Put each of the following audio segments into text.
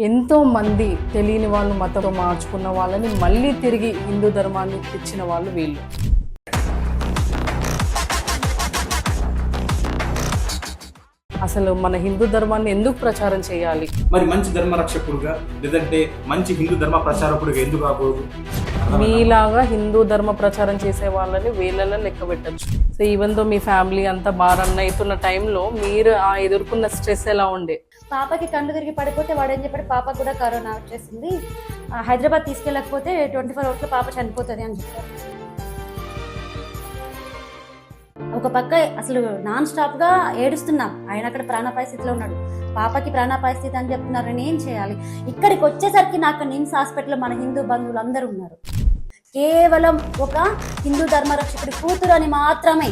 ఎంతో మంది తెలియని వాళ్ళు మతం మార్చుకున్న వాళ్ళని మళ్ళీ తిరిగి హిందూ ధర్మాన్ని తెచ్చిన వాళ్ళు వీళ్ళు. అసలు మన హిందూ ధర్మాన్ని ఎందుకు ప్రచారం చేయాలి? మరి మంచి ధర్మ రక్షకుడుగా లేదంటే మంచి హిందూ ధర్మ ప్రచారకుడుగా ఎందుకు కాకూడదు? మీలాగా హిందూ ధర్మ ప్రచారం చేసే వాళ్ళని వేళ్ళలో లెక్క పెట్టచ్చు. సో ఈవెన్ దో మీ ఫ్యామిలీ అంతా బాగా రన్ అవుతున్న టైంలో మీరు ఆ ఎదుర్కొన్న స్ట్రెస్ ఎలా ఉండే? పాపకి కళ్ళు తిరిగి పడిపోతే వాడు ఏం చెప్పాడు, పాపకు కూడా కరోనా వచ్చేసింది, హైదరాబాద్ తీసుకెళ్ళకపోతే 24 అవర్స్లో పాప చనిపోతుంది అని చెప్పారు. ఒక పక్క అసలు నాన్ స్టాప్గా ఏడుస్తున్నాం, ఆయన అక్కడ ప్రాణాపాయ స్థితిలో ఉన్నాడు, పాపకి ప్రాణాపాయ స్థితి అని చెప్తున్నారు. నేను ఏం చేయాలి? ఇక్కడికి వచ్చేసరికి నాకు నిమ్స్ హాస్పిటల్లో మన హిందూ బంధువులు అందరూ ఉన్నారు. కేవలం ఒక హిందూ ధర్మరక్షకుడి కూతురు అని మాత్రమే.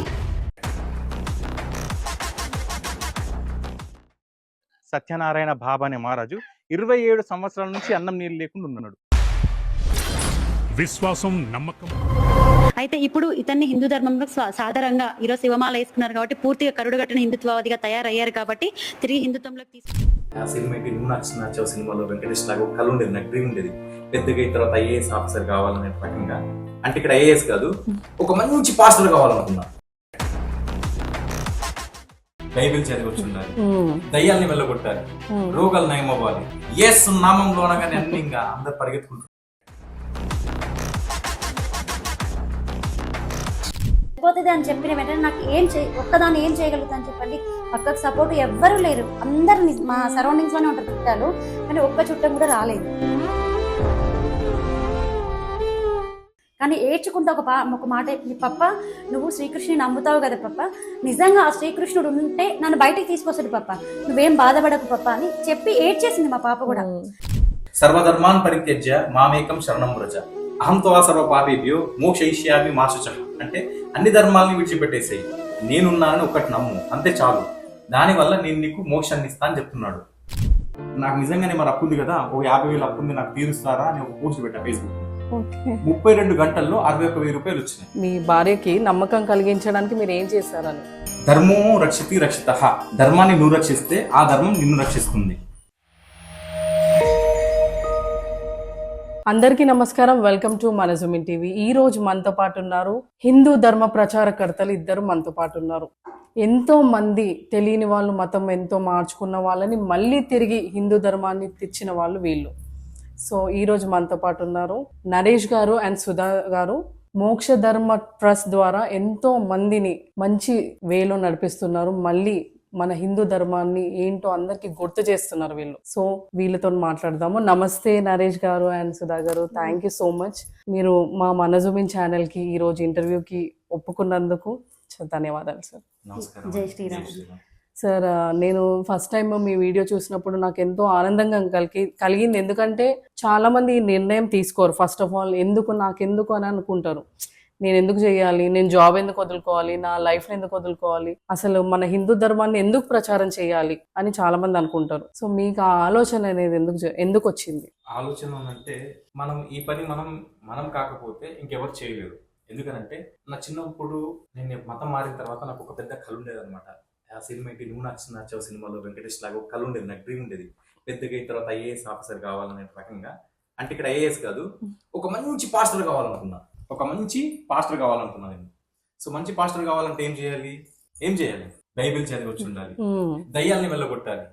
సత్యనారాయణ బాబా అనే మహారాజు 27 సంవత్సరాల నుంచి అన్నం నీళ్ళు లేకుండా ఉన్నాడు. విశ్వాసం, నమ్మకం. అయితే ఇప్పుడు ఇతన్ని హిందూ ధర్మంలో సాధారణంగా ఈరోజు శివమాల వేసుకున్నారు కాబట్టి పూర్తిగా కరుడుగట్టిన హిందుత్వవాదిగా తయారయ్యారు కాబట్టి తిరిగి హిందుత్వంలోకి ఆ సినిమా ఏంటి, నువ్వు నచ్చిన సినిమాలో వెంకటేష్ లాగా ఒక కళ ఉండేది, నాకు డ్రీమ్ ఉండేది, పెద్దగా అయిన తర్వాత ఐఏఎస్ ఆఫీసర్ కావాలనే రకంగా. అంటే ఇక్కడ ఐఏఎస్ కాదు, ఒక మంచి పాస్టర్ కావాలనుకున్నా. బైబిల్ చదివి వచ్చి ఉండాలి, దయ్యాల్ని వెళ్ళగొట్టాలి, రోగాలు నయం అవ్వాలి, ఎస్ నామంలో అనగానే అన్ని ఇంకా అందరు పరిగెత్తుకుంటారు. పోతుంది అని చెప్పిన వెంటనే నాకు ఒక్కదాన్ని ఏం చేయగలుగుతాను చెప్పండి? పక్కకు సపోర్ట్ ఎవ్వరూ లేరు, అందరు మా సరౌండింగ్స్ లోనే ఉంటారు చుట్టాలు, కానీ ఒక్క చుట్టం కూడా రాలేదు. కానీ ఏడ్చుకుంటూ ఒక మాట, పప్ప నువ్వు శ్రీకృష్ణుని నమ్ముతావు కదా పప్ప, నిజంగా ఆ శ్రీకృష్ణుడు ఉంటే నన్ను బయటికి తీసుకొస్తాడు పప్ప, నువ్వేం బాధపడకు పప్ప అని చెప్పి ఏడ్చేసింది మా పాప కూడా. సర్వధర్మాన్ పరిత్యజ్య మామేకం శరణం వ్రజ అహంతో సర్వ పాపేభ్యో మోక్షయిష్యామి మా శుచః. అంటే అన్ని ధర్మాలని విడిచిపెట్టేసాయి, నేనున్నానని ఒకటి నమ్ము, అంతే చాలు, దానివల్ల నేను నీకు మోక్షాన్ని ఇస్తా అని చెప్తున్నాడు. నాకు నిజంగానే మరి అప్పు ఉంది కదా, ఒక 50,000 అప్పు ఉంది, నాకు తీరుస్తారా అని ఒక పోస్ట్ పెట్టా ఫేస్బుక్. 32 గంటల్లో 61,000 రూపాయలు వచ్చినాయి. మీ భార్యకి నమ్మకం కలిగించడానికి మీరు ఏం చేశారని? ధర్మో రక్షితి రక్షితః, ధర్మాన్ని నువ్వు రక్షిస్తే ఆ ధర్మం నిన్ను రక్షిస్తుంది. అందరికీ నమస్కారం, వెల్కమ్ టు మన జూమిన్ టీవీ. ఈ రోజు మనతో పాటు ఉన్నారు హిందూ ధర్మ ప్రచారకర్తలు ఇద్దరు మనతో పాటు ఉన్నారు. ఎంతో మంది తెలియని వాళ్ళు మతం ఎంతో మార్చుకున్న వాళ్ళని మళ్ళీ తిరిగి హిందూ ధర్మాన్ని తెచ్చిన వాళ్ళు వీళ్ళు. సో ఈ రోజు మనతో పాటు ఉన్నారు నరేష్ గారు అండ్ సుధా గారు. మోక్ష ధర్మ ట్రస్ట్ ద్వారా ఎంతో మందిని మంచి వేలో నడిపిస్తున్నారు, మళ్ళీ మన హిందూ ధర్మాన్ని ఏంటో అందరికి గుర్తు చేస్తున్నారు వీళ్ళు. సో వీళ్ళతో మాట్లాడదాము. నమస్తే నరేష్ గారు అండ్ సుధా గారు, థ్యాంక్ యూ సో మచ్. మీరు మా మన జూమిన్ ఛానల్ కి ఈ రోజు ఇంటర్వ్యూకి ఒప్పుకున్నందుకు ధన్యవాదాలు సార్. జై శ్రీరామ్. సార్, నేను ఫస్ట్ టైం మీ వీడియో చూసినప్పుడు నాకు ఎంతో ఆనందంగా కలిగింది. ఎందుకంటే చాలా మంది ఈ నిర్ణయం తీసుకోరు. ఫస్ట్ ఆఫ్ ఆల్ నాకెందుకు అని అనుకుంటారు, నేను ఎందుకు చేయాలి, నేను జాబ్ ఎందుకు వదులుకోవాలి, నా లైఫ్ని ఎందుకు వదులుకోవాలి, అసలు మన హిందూ ధర్మాన్ని ఎందుకు ప్రచారం చేయాలి అని చాలా మంది అనుకుంటారు. సో మీకు ఆ ఆలోచన అనేది ఎందుకు వచ్చింది? ఆలోచన అంటే మనం ఈ పని మనం కాకపోతే ఇంకెవరు చేయలేరు. ఎందుకనంటే నా చిన్నప్పుడు నేను మతం మారిన తర్వాత నాకు ఒక పెద్ద కళ ఉండేది అనమాట. ఆ సినిమా ఏంటి, నువ్వు నచ్చిన సినిమాలో వెంకటేష్ లాగా ఒక కళ ఉండేది, నాకు డ్రీమ్ ఉండేది, పెద్దగా అయిన తర్వాత ఐఏఎస్ ఆఫీసర్ కావాలనే రకంగా. అంటే ఇక్కడ ఐఏఎస్ కాదు, ఒక మంచి పాస్టర్ కావాలనుకున్నా. నేను. సో మంచి పాస్టర్ కావాలంటే ఏం చేయాలి? బైబిల్ చదివి వచ్చి ఉండాలి, దయ్యాల్ని వెళ్ళగొట్టాలి,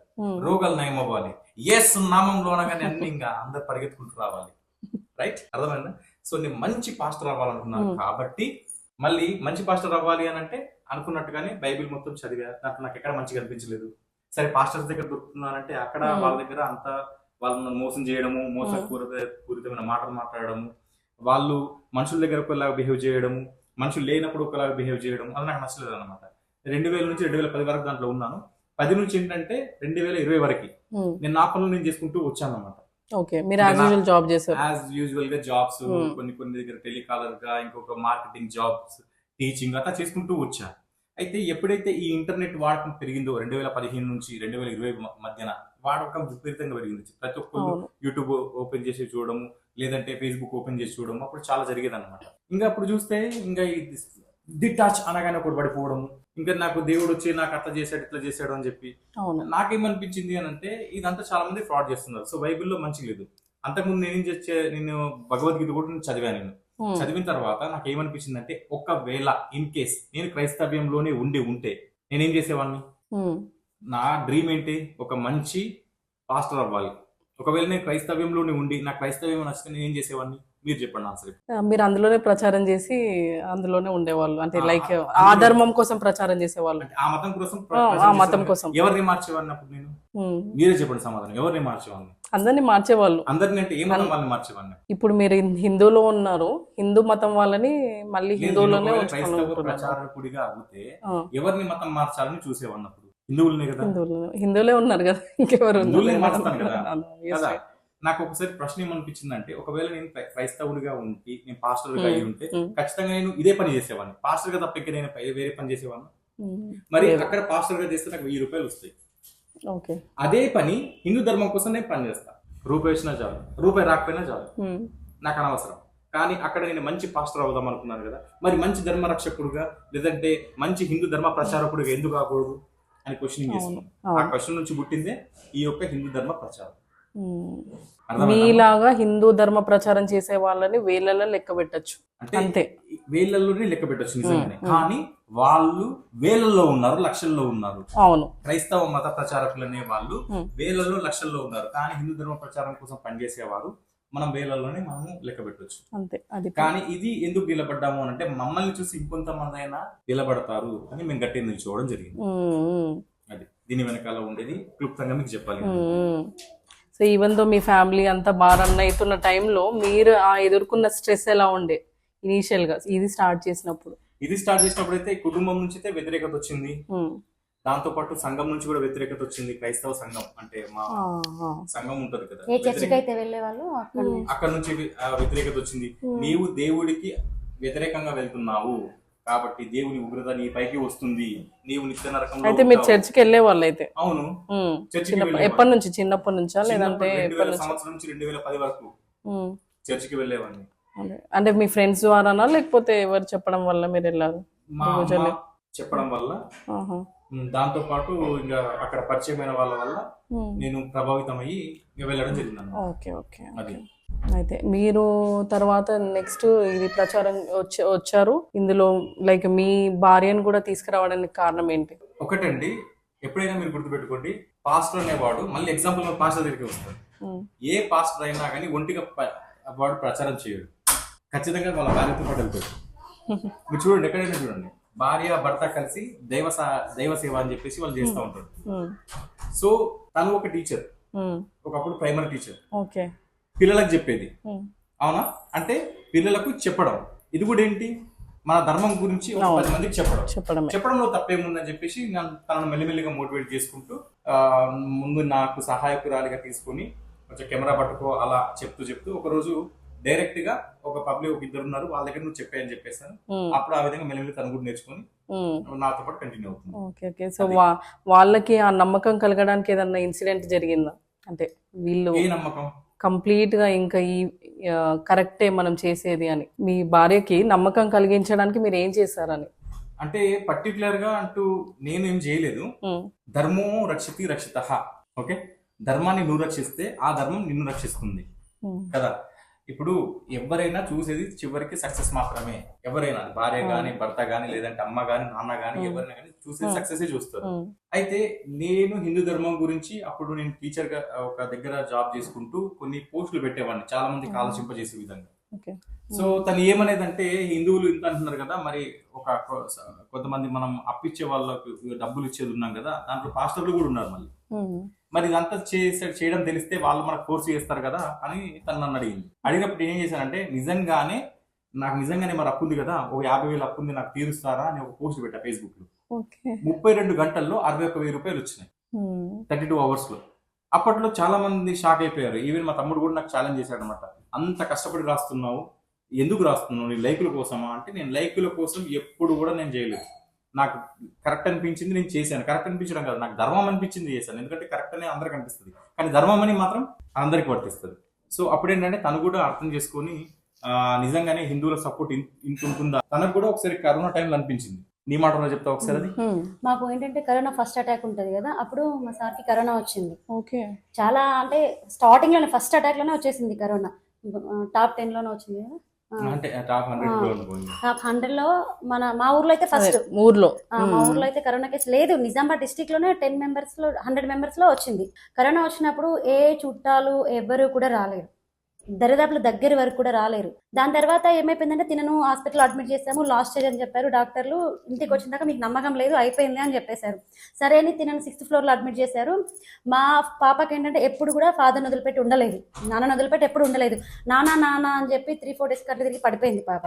రోగాలు నయం అవ్వాలి, ఎస్ నామంలో అనగానే అన్ని ఇంకా అందరు పరిగెత్తుకుంటూ రావాలి. రైట్, అర్థమైందా? సో నేను మంచి పాస్టర్ అవ్వాలనుకున్నాను కాబట్టి మళ్ళీ మంచి పాస్టర్ అవ్వాలి అని అంటే అనుకున్నట్టుగానే బైబిల్ మొత్తం చదివా. నాకు ఎక్కడ మంచిగా అనిపించలేదు. సరే పాస్టర్స్ దగ్గర దొరుకుతున్నానంటే అక్కడ వాళ్ళ దగ్గర అంతా వాళ్ళని మోసం చేయడము, మోసపూరితమైన మాటలు మాట్లాడము, వాళ్ళు మనుషుల దగ్గర ఒకలాగా బిహేవ్ చేయడము, మనుషులు లేనప్పుడు ఒకలాగా బిహేవ్ చేయడం, అది నాకు నచ్చలేదు అనమాట. 2000 నుంచి 2010 వరకు దాంట్లో ఉన్నాను. 10 నుంచి ఏంటంటే 2020 వరకు నేను నా పనులు నేను చేసుకుంటూ వచ్చాను అనమాట. యాజ్ యూజువల్ గా జాబ్స్, కొన్ని దగ్గర టెలికాలర్ గా, ఇంకొక మార్కెటింగ్ జాబ్స్, టీచింగ్ అట్లా చేసుకుంటూ వచ్చా. అయితే ఎప్పుడైతే ఈ ఇంటర్నెట్ వాడకం పెరిగిందో 2015 నుంచి 2020 మధ్యన వాడకం విపరీతంగా పెరిగింది. ప్రతి ఒక్కరు యూట్యూబ్ ఓపెన్ చేసి చూడడము, లేదంటే ఫేస్బుక్ ఓపెన్ చేసి చూడడం, అప్పుడు చాలా జరిగేది అనమాట. ఇంకా అప్పుడు చూస్తే ఇంకా డిటాచ్ అనగానే ఒకటి పడిపోవడం, ఇంకా నాకు దేవుడు వచ్చి నాకు అట్లా చేశాడు ఇట్లా చేశాడు అని చెప్పి. అవును. నాకేమనిపించింది అని అంటే ఇదంతా చాలా మంది ఫ్రాడ్ చేస్తున్నారు. సో బైబిల్లో మంచి లేదు. అంతకుముందు నేను భగవద్గీత కూడా నేను చదివాను. నేను చదివిన తర్వాత నాకు ఏమనిపించింది అంటే, ఒకవేళ ఇన్ కేస్ నేను క్రైస్తవ్యంలోనే ఉంటే నేనేం చేసేవాడిని? నా డ్రీమ్ ఏంటి? ఒక మంచి పాస్టర్ అవ్వాలి. ఒకవేళ నేను క్రైస్తవ్యంలోనే ఉండి నా క్రైస్తవ్యం నచ్చితే నేను ఏం చేసేవాడిని? మీరు చెప్పండి ఆన్సర్. మీరు అందులోనే ప్రచారం చేసి అందులోనే ఉండేవాళ్ళు, అంటే లైక్ ఆ ధర్మం కోసం ప్రచారం చేసేవాళ్ళు, ఆ మతం కోసం ఆ మతం కోసం. ఎవరిని మార్చేవాడిని అప్పుడు నేను? మీరే చెప్పండి సమాధానం. ఎవరిని మార్చేవాడిని? అందరినీ మార్చేవాళ్ళు. అందరిని అంటే ఏ మతం వాళ్ళని మార్చేవాడిని? ఇప్పుడు మీరు హిందూలో ఉన్నారు, హిందూ మతం వాళ్ళని మళ్ళీ హిందువులోనే క్రైస్తవ ప్రచారకుడిగా అవుతే ఎవరిని మతం మార్చాలని చూసేవాడిని అప్పుడు? హిందువులనే కదా. హిందువులే ఉన్నారు కదా, ఇంకెవరు? హిందువులనే మారుతాను కదా. నాకు ఒకసారి ప్రశ్న ఏమనిపించింది అంటే, ఒకవేళ నేను క్రైస్తవుడిగా ఉండి నేను పాస్టర్ గా అయి ఉంటే ఖచ్చితంగా నేను ఇదే పని చేసేవాడిని. పాస్టర్ గా తప్ప ఇంకా నేను వేరే పని చేసేవాడిని. మరి అక్కడ పాస్టర్ గా చేస్తే నాకు 1000 రూపాయలు వస్తాయి. అదే పని హిందూ ధర్మం కోసం నేను పని చేస్తా. రూపాయి వచ్చినా చాలు, రూపాయి రాకపోయినా చాలు, నాకు అనవసరం. కానీ అక్కడ నేను మంచి పాస్టర్ అవుదాం అనుకున్నాను కదా, మరి మంచి ధర్మ రక్షకుడుగా లేదంటే మంచి హిందూ ధర్మ ప్రచారకుడిగా ఎందుకు కాకూడదు అని క్వశ్చనింగ్ చేస్తున్నాను. ఆ క్వశ్చన్ నుంచి పుట్టిందే ఈ యొక్క హిందూ ధర్మ ప్రచారం. మీలాగా హిందూ ధర్మ ప్రచారం చేసే వాళ్ళని వేలలో లెక్క పెట్టచ్చు, అంతే. వేలల్లోనే లెక్క పెట్టచ్చు నిజంగానే. కానీ వాళ్ళు వేలల్లో ఉన్నారు, లక్షల్లో ఉన్నారు. అవును. క్రైస్తవ మత ప్రచారకులు అనే వాళ్ళు వేలల్లో లక్షల్లో ఉన్నారు. కానీ హిందూ ధర్మ ప్రచారం కోసం పనిచేసేవారు మనం వేలల్లోనే మనము లెక్క పెట్టచ్చు, అంతే. అది కానీ ఇది ఎందుకు నిలబడ్డాము అని అంటే, మమ్మల్ని చూసి ఇంకొంతమంది అయినా నిలబడతారు అని మేము గట్టిగా నిల్చోవడం జరిగింది. అది దీని వెనకాల ఉండేది క్లుప్తంగా మీకు చెప్పాలి. సో ఈవెన్ దో మీ ఫ్యామిలీ అంతా బాగా రన్ అవుతున్న టైంలో మీరు ఆ ఎదుర్కొన్న స్ట్రెస్ ఎలా ఉండే ఇనీషియల్ గా ఇది స్టార్ట్ చేసినప్పుడు? ఇది స్టార్ట్ చేసినప్పుడు అయితే కుటుంబం నుంచి అయితే వ్యతిరేకత వచ్చింది. దాంతో పాటు సంఘం నుంచి కూడా వ్యతిరేకత వచ్చింది. క్రైస్తవ సంఘం అంటే మా సంఘం ఉంటది కదా, అక్కడ నుంచి వ్యతిరేకత వచ్చింది. నీవు దేవుడికి వ్యతిరేకంగా వెళ్తున్నావు కాబట్టి దేవుని ఉగ్రత నీ పైకి వస్తుంది, నీవు నిత్య నరకంలో. అయితే మీరు చర్చికి వెళ్ళే వాళ్ళు అయితే? అవును, ఎప్పటి నుంచి? చిన్నప్పటి నుంచా లేదంటే 2000 సంవత్సరం నుంచి 2010 వరకు చర్చికి వెళ్ళేవాడిని. అంటే మీ ఫ్రెండ్స్ ద్వారానా లేకపోతే ఎవరు చెప్పడం వల్ల మీరు వెళ్ళారు? చెప్పడం వల్ల, దాంతో పాటు ఇంకా అక్కడ పరిచయమైన వాళ్ళ వల్ల నేను ప్రభావితం అయ్యి వెళ్ళడం జరిగింది. Okay okay. అయితే మీరు తర్వాత నెక్స్ట్ ఇది ప్రచారం వచ్చారు ఇందులో, లైక్ మీ భార్యను కూడా తీసుకురావడానికి కారణం ఏంటి? ఒకటండి, ఎప్పుడైనా మీరు గుర్తుపెట్టుకోండి, పాస్టర్ అనేవాడు మళ్ళీ ఎగ్జాంపుల్ పాస్టర్ దగ్గరికి వస్తాడు. ఏ పాస్టర్ అయినా కానీ ఒంటిగా వాడు ప్రచారం చేయడు, ఖచ్చితంగా వాళ్ళ భార్యతో పాటు వెళ్తాడు. మీరు చూడండి, ఎక్కడైనా చూడండి, భార్య భర్త కలిసి దైవ సేవ అని చెప్పేసి వాళ్ళు చేస్తూ ఉంటారు. సో తను ఒక టీచర్, ఒకప్పుడు ప్రైమరీ టీచర్, పిల్లలకు చెప్పేది. అవునా? అంటే పిల్లలకు చెప్పడం, ఇది కూడా ఏంటి, మన ధర్మం గురించి 10 మందికి చెప్పడంలో తప్పేముందని చెప్పేసి తనను మెల్లిమెల్లిగా మోటివేట్ చేసుకుంటూ ముందు నాకు సహాయకురాలిగా తీసుకుని కొంచెం కెమెరా పట్టుకో అలా చెప్తూ ఒక రోజు డైరెక్ట్ గా ఒక పబ్లిక్ ఒక 2 ఉన్నారు, వాళ్ళ దగ్గర నువ్వు చెప్పాయని చెప్పేసాను. అప్పుడు ఆ విధంగా మెల్లిమెల్లి తను కూడా నేర్చుకుని నాతో పాటు కంటిన్యూ అవుతుంది. ఓకే. సో వాళ్ళకి ఆ నమ్మకం కలగడానికి ఏదన్నా ఇన్సిడెంట్ జరిగిందా? అంటే వీళ్ళు ఏ నమ్మకం? కంప్లీట్ గా ఇంకా ఈ కరెక్టే మనం చేసేది అని మీ భార్యకి నమ్మకం కలిగించడానికి మీరు ఏం చేశారని? అంటే పర్టికులర్ గా అంటూ నేను ఏం చేయలేదు. ధర్మో రక్షితి రక్షితః. ఓకే, ధర్మాన్ని నువ్వు రక్షిస్తే ఆ ధర్మం నిన్ను రక్షిస్తుంది కదా. ఇప్పుడు ఎవరైనా చూసేది చివరికి సక్సెస్ మాత్రమే. ఎవరైనా భార్య గాని భర్త గాని లేదంటే అమ్మ గాని నాన్న గాని ఎవరైనా కానీ చూసేది సక్సెస్ చూస్తారు. అయితే నేను హిందూ ధర్మం గురించి అప్పుడు నేను టీచర్ గా ఒక దగ్గర జాబ్ చేసుకుంటూ కొన్ని పోస్టులు పెట్టేవాడిని, చాలా మందికి ఆలోచింపజేసే విధంగా. సో తను ఏమనేదంటే, హిందువులు ఇంత అంటున్నారు కదా, మరి ఒక కొంతమంది మనం అప్పిచ్చే వాళ్ళకు డబ్బులు ఇచ్చేది ఉన్నాం కదా, దాంట్లో పాస్టర్లు కూడా ఉన్నారు మళ్ళీ. మరి ఇదంతా చేయడం తెలిస్తే వాళ్ళు మనకు ఫోర్స్ చేస్తారు కదా అని తను నన్ను అడిగింది. అడిగినప్పుడు ఏం చేశానంటే, నాకు నిజంగానే మరి అప్పు ఉంది కదా, ఒక 50,000 అప్పు ఉంది, నాకు తీరుస్తారా అని ఒక పోస్ట్ పెట్టా ఫేస్బుక్ లో. 32 గంటల్లో 61,000 రూపాయలు వచ్చినాయి 32 అవర్స్ లో. అప్పట్లో చాలా మంది షాక్ అయిపోయారు. ఈవెన్ మా తమ్ముడు కూడా నాకు ఛాలెంజ్ చేశాడు అనమాట. అంత కష్టపడి రాస్తున్నావు, ఎందుకు రాస్తున్నావు, నీ లైకుల కోసమా అంటే, నేను లైకుల కోసం ఎప్పుడు కూడా నేను చేయలేదు. నాకు కరెక్ట్ అనిపించింది నేను చేశాను. కరెక్ట్ అనిపించడం కాదు, నాకు ధర్మం అనిపించింది చేశాను. ఎందుకంటే కరెక్ట్ అనే అందరికి అనిపిస్తుంది, కానీ ధర్మం అని మాత్రం అందరికి వర్తిస్తుంది. సో అప్పుడు ఏంటంటే తను కూడా అర్థం చేసుకొని నిజంగానే హిందువుల సపోర్ట్ ఇంత ఉంటుందా? తనకు కూడా ఒకసారి కరోనా టైంలో అనిపించింది. నీ మాటలో చెప్తా ఒకసారి అది. మాకు ఏంటంటే కరోనా ఫస్ట్ అటాక్ ఉంటుంది కదా, అప్పుడు మా సార్కి కరోనా వచ్చింది. ఓకే. చాలా అంటే స్టార్టింగ్ లోనే ఫస్ట్ అటాక్ లోనే వచ్చేసింది కరోనా. టాప్ 10 లోనే వచ్చింది కదా, అంటే టాప్ 100 టాప్ 100 లో మా ఊర్లో అయితే ఫస్ట్. ఊర్లో మా ఊర్లో అయితే కరోనా కేసు లేదు. నిజామాబాద్ డిస్టిక్ లోనే 10 మెంబర్స్ లో 100 మెంబర్స్ లో వచ్చింది. కరోనా వచ్చినప్పుడు ఏ చుట్టాలు ఎవరు కూడా రాలేరు, దరిదాపుల దగ్గర వరకు కూడా రాలేరు. దాని తర్వాత ఏమైపోయిందంటే తినను హాస్పిటల్ అడ్మిట్ చేసాము, లాస్ట్ స్టేజ్ అని చెప్పారు డాక్టర్లు. ఇంటికి వచ్చిన దాకా మీకు నమ్మకం లేదు, అయిపోయింది అని చెప్పేశారు. సరే అని తినను 6th ఫ్లోర్ లో అడ్మిట్ చేశారు. మా పాపకి ఏంటంటే ఎప్పుడు కూడా ఫాదర్ని వదిలిపెట్టి ఉండలేదు, నాన్నని వదిలిపెట్టి ఎప్పుడు ఉండలేదు. నాన్న అని చెప్పి 3-4 డేస్ కట్ల తిరిగి పడిపోయింది పాప.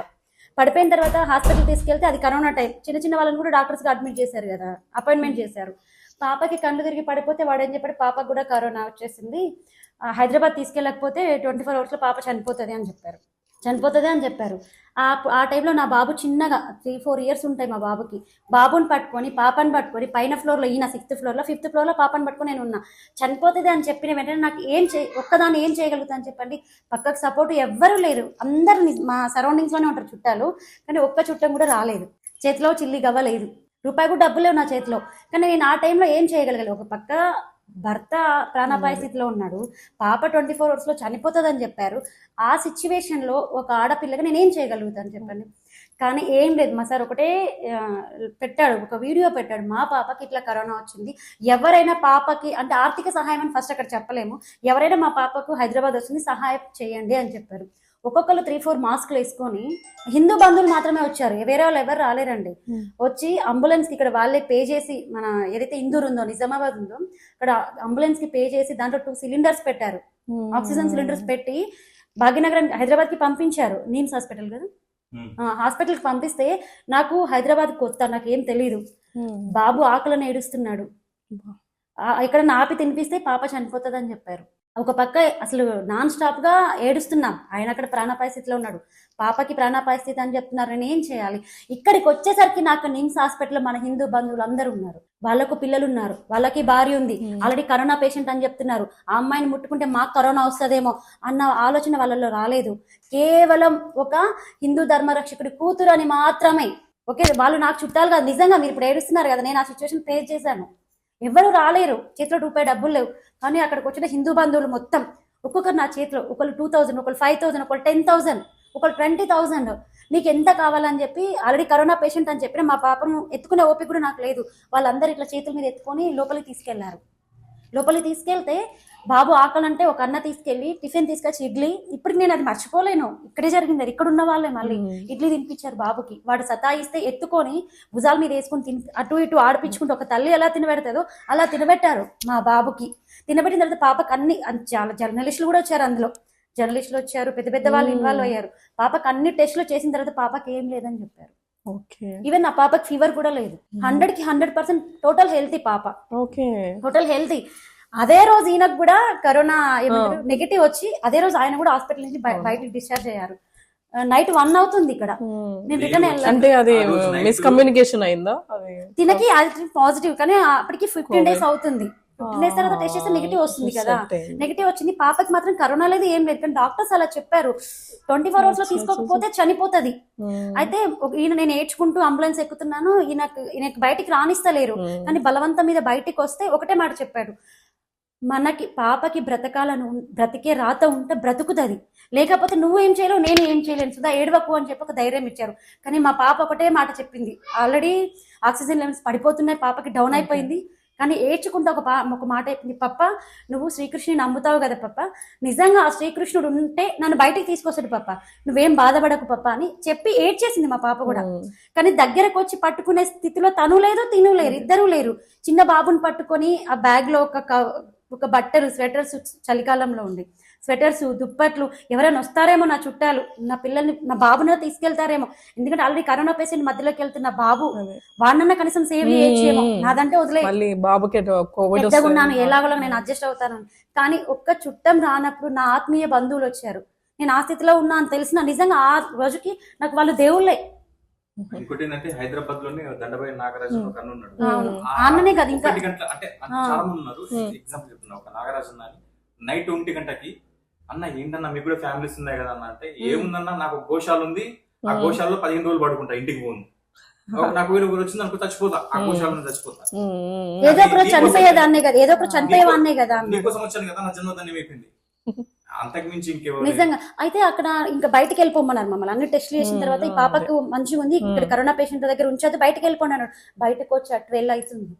పడిపోయిన తర్వాత హాస్పిటల్ తీసుకెళ్తే అది కరోనా టైం. చిన్న వాళ్ళని కూడా డాక్టర్స్కి అడ్మిట్ చేశారు కదా, అపాయింట్మెంట్ చేశారు. పాపకి కళ్ళు తిరిగి పడిపోతే వాడు ఏం చెప్పాడు, పాపకు కూడా కరోనా వచ్చేసింది, హైదరాబాద్ తీసుకెళ్ళకపోతే 24 hours లో పాప చనిపోతుంది అని చెప్పారు. ఆ టైంలో నా బాబు చిన్నగా 3-4 years ఉంటాయి మా బాబుకి. బాబుని పట్టుకొని పాపని పట్టుకొని పైన ఫ్లోర్లో, ఈయన 6th ఫ్లోర్లో 5th ఫ్లోర్లో పాపని పట్టుకొని నేను ఉన్నా. చనిపోతుంది అని చెప్పిన వెంటనే నాకు ఒక్కదాన్ని ఏం చేయగలుగుతాను చెప్పండి? పక్కకు సపోర్ట్ ఎవ్వరూ లేరు, అందరు మా సరౌండింగ్స్లోనే ఉంటారు చుట్టాలు, కానీ ఒక్క చుట్టం కూడా రాలేదు. చేతిలో చిల్లి గవ్వలేదు, రూపాయి కూడా డబ్బులు లేవు నా చేతిలో. కానీ నేను ఆ టైంలో ఏం చేయగలగాలి? ఒక పక్క భర్త ప్రాణాపాయ స్థితిలో ఉన్నాడు, పాప 24 hours లో చనిపోతుందని చెప్పారు. ఆ సిచ్యువేషన్లో ఒక ఆడపిల్లగా నేను ఏం చేయగలుగుతాను చెప్పండి? కానీ ఏం లేదు, మా సార్ ఒకటే పెట్టాడు, ఒక వీడియో పెట్టాడు, మా పాపకి ఇట్లా కరోనా వచ్చింది, ఎవరైనా పాపకి అంటే ఆర్థిక సహాయం అని ఫస్ట్ అక్కడ చెప్పలేము, ఎవరైనా మా పాపకు హైదరాబాద్ వచ్చింది సహాయం చేయండి అని చెప్పారు. ఒక్కొక్కరు 3-4 మాస్కులు వేసుకొని, హిందూ బంధువులు మాత్రమే వచ్చారు, వేరే వాళ్ళు ఎవరు రాలేరండి. వచ్చి అంబులెన్స్ కి ఇక్కడ వాళ్ళే పే చేసి, మన ఏదైతే ఇందూరు ఉందో నిజామాబాద్ ఉందో అక్కడ అంబులెన్స్ కి పే చేసి దాంట్లో 2 cylinders పెట్టారు, ఆక్సిజన్ సిలిండర్స్ పెట్టి భాగ్యనగరం హైదరాబాద్ కి పంపించారు. నీమ్స్ హాస్పిటల్ కదా, హాస్పిటల్ కి పంపిస్తే నాకు హైదరాబాద్ కొత్త, నాకేం తెలీదు, బాబు ఆకలిని ఏడుస్తున్నాడు, ఇక్కడ ఆపి తినిపిస్తే పాప చనిపోతుంది అని చెప్పారు. ఒక పక్క అసలు నాన్ స్టాప్ గా ఏడుస్తున్నాం, ఆయన అక్కడ ప్రాణాపాయ స్థితిలో ఉన్నాడు, పాపకి ప్రాణాపాయ స్థితి అని చెప్తున్నారు, నేను ఏం చేయాలి? ఇక్కడికి వచ్చేసరికి నాకు నిమ్స్ హాస్పిటల్లో మన హిందూ బంధువులు అందరూ ఉన్నారు, వాళ్ళకు పిల్లలు ఉన్నారు, వాళ్ళకి భార్య ఉంది, ఆల్రెడీ కరోనా పేషెంట్ అని చెప్తున్నారు. ఆ అమ్మాయిని ముట్టుకుంటే మాకు కరోనా వస్తుందేమో అన్న ఆలోచన వాళ్ళలో రాలేదు. కేవలం ఒక హిందూ ధర్మరక్షకుడి కూతురు అని మాత్రమే. ఓకే, వాళ్ళు నాకు చుట్టాలు కాదు, నిజంగా మీరు ఇప్పుడు ఏడుస్తున్నారు కదా, నేను ఆ సిచ్యువేషన్ ఫేస్ చేశాను. ఎవరు రాలేరు, చేతిలో రూపాయి డబ్బులు లేవు. కానీ అక్కడికి వచ్చిన హిందూ బంధువులు మొత్తం ఒక్కొక్కరు నా చేతిలో, ఒకళ్ళు 2000, ఒకళ్ళు 5000, ఒకళ్ళు 10,000, ఒకళ్ళు 20,000, నీకు ఎంత కావాలని చెప్పి, ఆల్రెడీ కరోనా పేషెంట్ అని చెప్పి మా పాపను ఎత్తుకునే ఓపిక కూడా నాకు లేదు. వాళ్ళందరూ ఇట్లా చేతుల మీద ఎత్తుకొని లోపలికి తీసుకెళ్లారు. లోపలికి తీసుకెళ్తే బాబు ఆకలంటే ఒక అన్న తీసుకెళ్లి టిఫిన్ తీసుకొచ్చి ఇడ్లీ, ఇప్పటికి నేను అది మర్చిపోలేను, ఇక్కడే జరిగింది, ఇక్కడ ఉన్న వాళ్ళే మళ్ళీ ఇడ్లీ తినిపించారు బాబుకి. వాడు సతాయిస్తే ఎత్తుకొని భుజాల మీద వేసుకొని అటు ఇటు ఆడిపించుకుంటూ ఒక తల్లి ఎలా తినబెడతాదో అలా తినబెట్టారు మా బాబుకి. తినబెట్టిన తర్వాత పాపకి అన్ని, చాలా జర్నలిస్టులు కూడా వచ్చారు, అందులో జర్నలిస్టులు వచ్చారు, పెద్ద వాళ్ళు ఇన్వాల్వ్ అయ్యారు. పాపకి అన్ని టెస్టులు చేసిన తర్వాత పాపకి ఏం లేదని చెప్పారు. ఈవెన్ నా పాపకి ఫీవర్ కూడా లేదు, 100కి 100% టోటల్ హెల్తీ పాప, టోటల్ హెల్తీ. అదే రోజు ఈయనకు కూడా కరోనా నెగిటివ్ వచ్చి అదే రోజు ఆయన కూడా హాస్పిటల్ నుంచి బయటకు డిశ్చార్జ్ అయ్యారు. నైట్ 1 అవుతుంది ఇక్కడ, నేను రిటర్న్ వెళ్ళాను. అంటే అది మిస్కమ్యూనికేషన్ అయిందా? తినకి అది పాజిటివ్, కానీ అప్పటికి 15 days అవుతుంది. 15 days తర్వాత టెస్ట్ చేస్తే నెగిటివ్ వస్తుంది కదా, నెగిటివ్ వచ్చింది. పాపకి మాత్రం కరోనా లేదు, ఏం లేదు. కానీ డాక్టర్స్ అలా చెప్పారు, 24 hours లో తీసుకోకపోతే చనిపోతుంది. అయితే ఈయన, నేను ఏడ్చుకుంటూ అంబులెన్స్ ఎక్కుతున్నాను, ఈయనకి బయటికి రానిస్తలేరు. కానీ బలవంతం మీద బయటికి వస్తే ఒకటే మాట చెప్పాడు, మనకి పాపకి బ్రతికే రాత ఉంటే బ్రతుకుతుంది, లేకపోతే నువ్వు ఏం చేయలేవు, నేను ఏం చేయలేను, సుధా ఏడవకు అని చెప్పి ఒక ధైర్యం ఇచ్చారు. కానీ మా పాప ఒకటే మాట చెప్పింది, ఆల్రెడీ ఆక్సిజన్ లెవెల్స్ పడిపోతున్నాయి, పాపకి డౌన్ అయిపోయింది. కానీ ఏడ్చుకుంటూ ఒక మాట చెప్పింది, పప్ప నువ్వు శ్రీకృష్ణుని నమ్ముతావు కదా పప్ప, నిజంగా ఆ శ్రీకృష్ణుడు ఉంటే నన్ను బయటికి తీసుకొస్తాడు పప్ప, నువ్వేం బాధపడకు పప్ప అని చెప్పి ఏడ్చేసింది మా పాప కూడా. కానీ దగ్గరకు వచ్చి పట్టుకునే స్థితిలో తను లేదు, తిను లేరు, ఇద్దరు లేరు. చిన్న బాబుని పట్టుకొని ఆ బ్యాగ్ లో ఒక బట్టలు, స్వెటర్స్, చలికాలంలో ఉంది, స్వెటర్స్, దుప్పట్లు, ఎవరైనా వస్తారేమో నా చుట్టాలు, నా పిల్లల్ని, నా బాబుని తీసుకెళ్తారేమో, ఎందుకంటే ఆల్రెడీ కరోనా పేషెంట్ మధ్యలోకి వెళ్తున్న బాబు, వాడినన్నా కనీసం సేవ్ చేయొచ్చేమో, నాదంటే వదిలే, పెద్దగా ఉన్నాను, ఎలాగోలా నేను అడ్జస్ట్ అవుతాను. కానీ ఒక్క చుట్టం రానప్పుడు నా ఆత్మీయ బంధువులు వచ్చారు, నేను ఆ స్థితిలో ఉన్నా అని తెలిసిన, నిజంగా ఆ రోజుకి నాకు వాళ్ళు దేవుళ్ళే. ఇంకోటి ఏంటంటే హైదరాబాద్ లోనే దండబాయి నాగరాజు ఒక అన్న ఉన్నాడు, అన్ననే కదా ఇంకా 1 గంట, అంటే చాలా మంది ఉన్నారు, ఎగ్జాంపుల్ చెప్తున్నా, ఒక నాగరాజు అన్న అని నైట్ 1 గంటకి అన్న ఏంటన్నా మీకు కూడా ఫ్యామిలీస్ ఉన్నాయి కదా అన్న అంటే, ఏముందన్నా నాకు ఒక గోశాల ఉంది, ఆ గోశాలలో 15 రోజులు పడుకుంటా, ఇంటికి పోను. నాకు వేరే ఊరు వచ్చింది అనుకో చచ్చిపోతా, ఆ గోశాలను చచ్చిపోతా. ఏదో ఒకరు చనిపోయేదాన్నే కదా, ఏదో ఒకరు చనిపోయేవాన్నే కదా. నీకోసం వచ్చాను కదా, నా జన్మ ధన్యం అయిపోయింది. అంతకు మించి ఇంకెవరు నిజంగా. అయితే అక్కడ ఇంకా బయటకు వెళ్ళిపోమన్నారు మమ్మల్ని. అన్ని టెస్ట్లు చేసిన తర్వాత ఈ పాపకు మంచిగా ఉంది, ఇక్కడ కరోనా పేషెంట్ దగ్గర ఉంచొద్దు, బయటకు వెళ్ళిపోయినాను. బయటకు వచ్చి 12 అవుతుంది.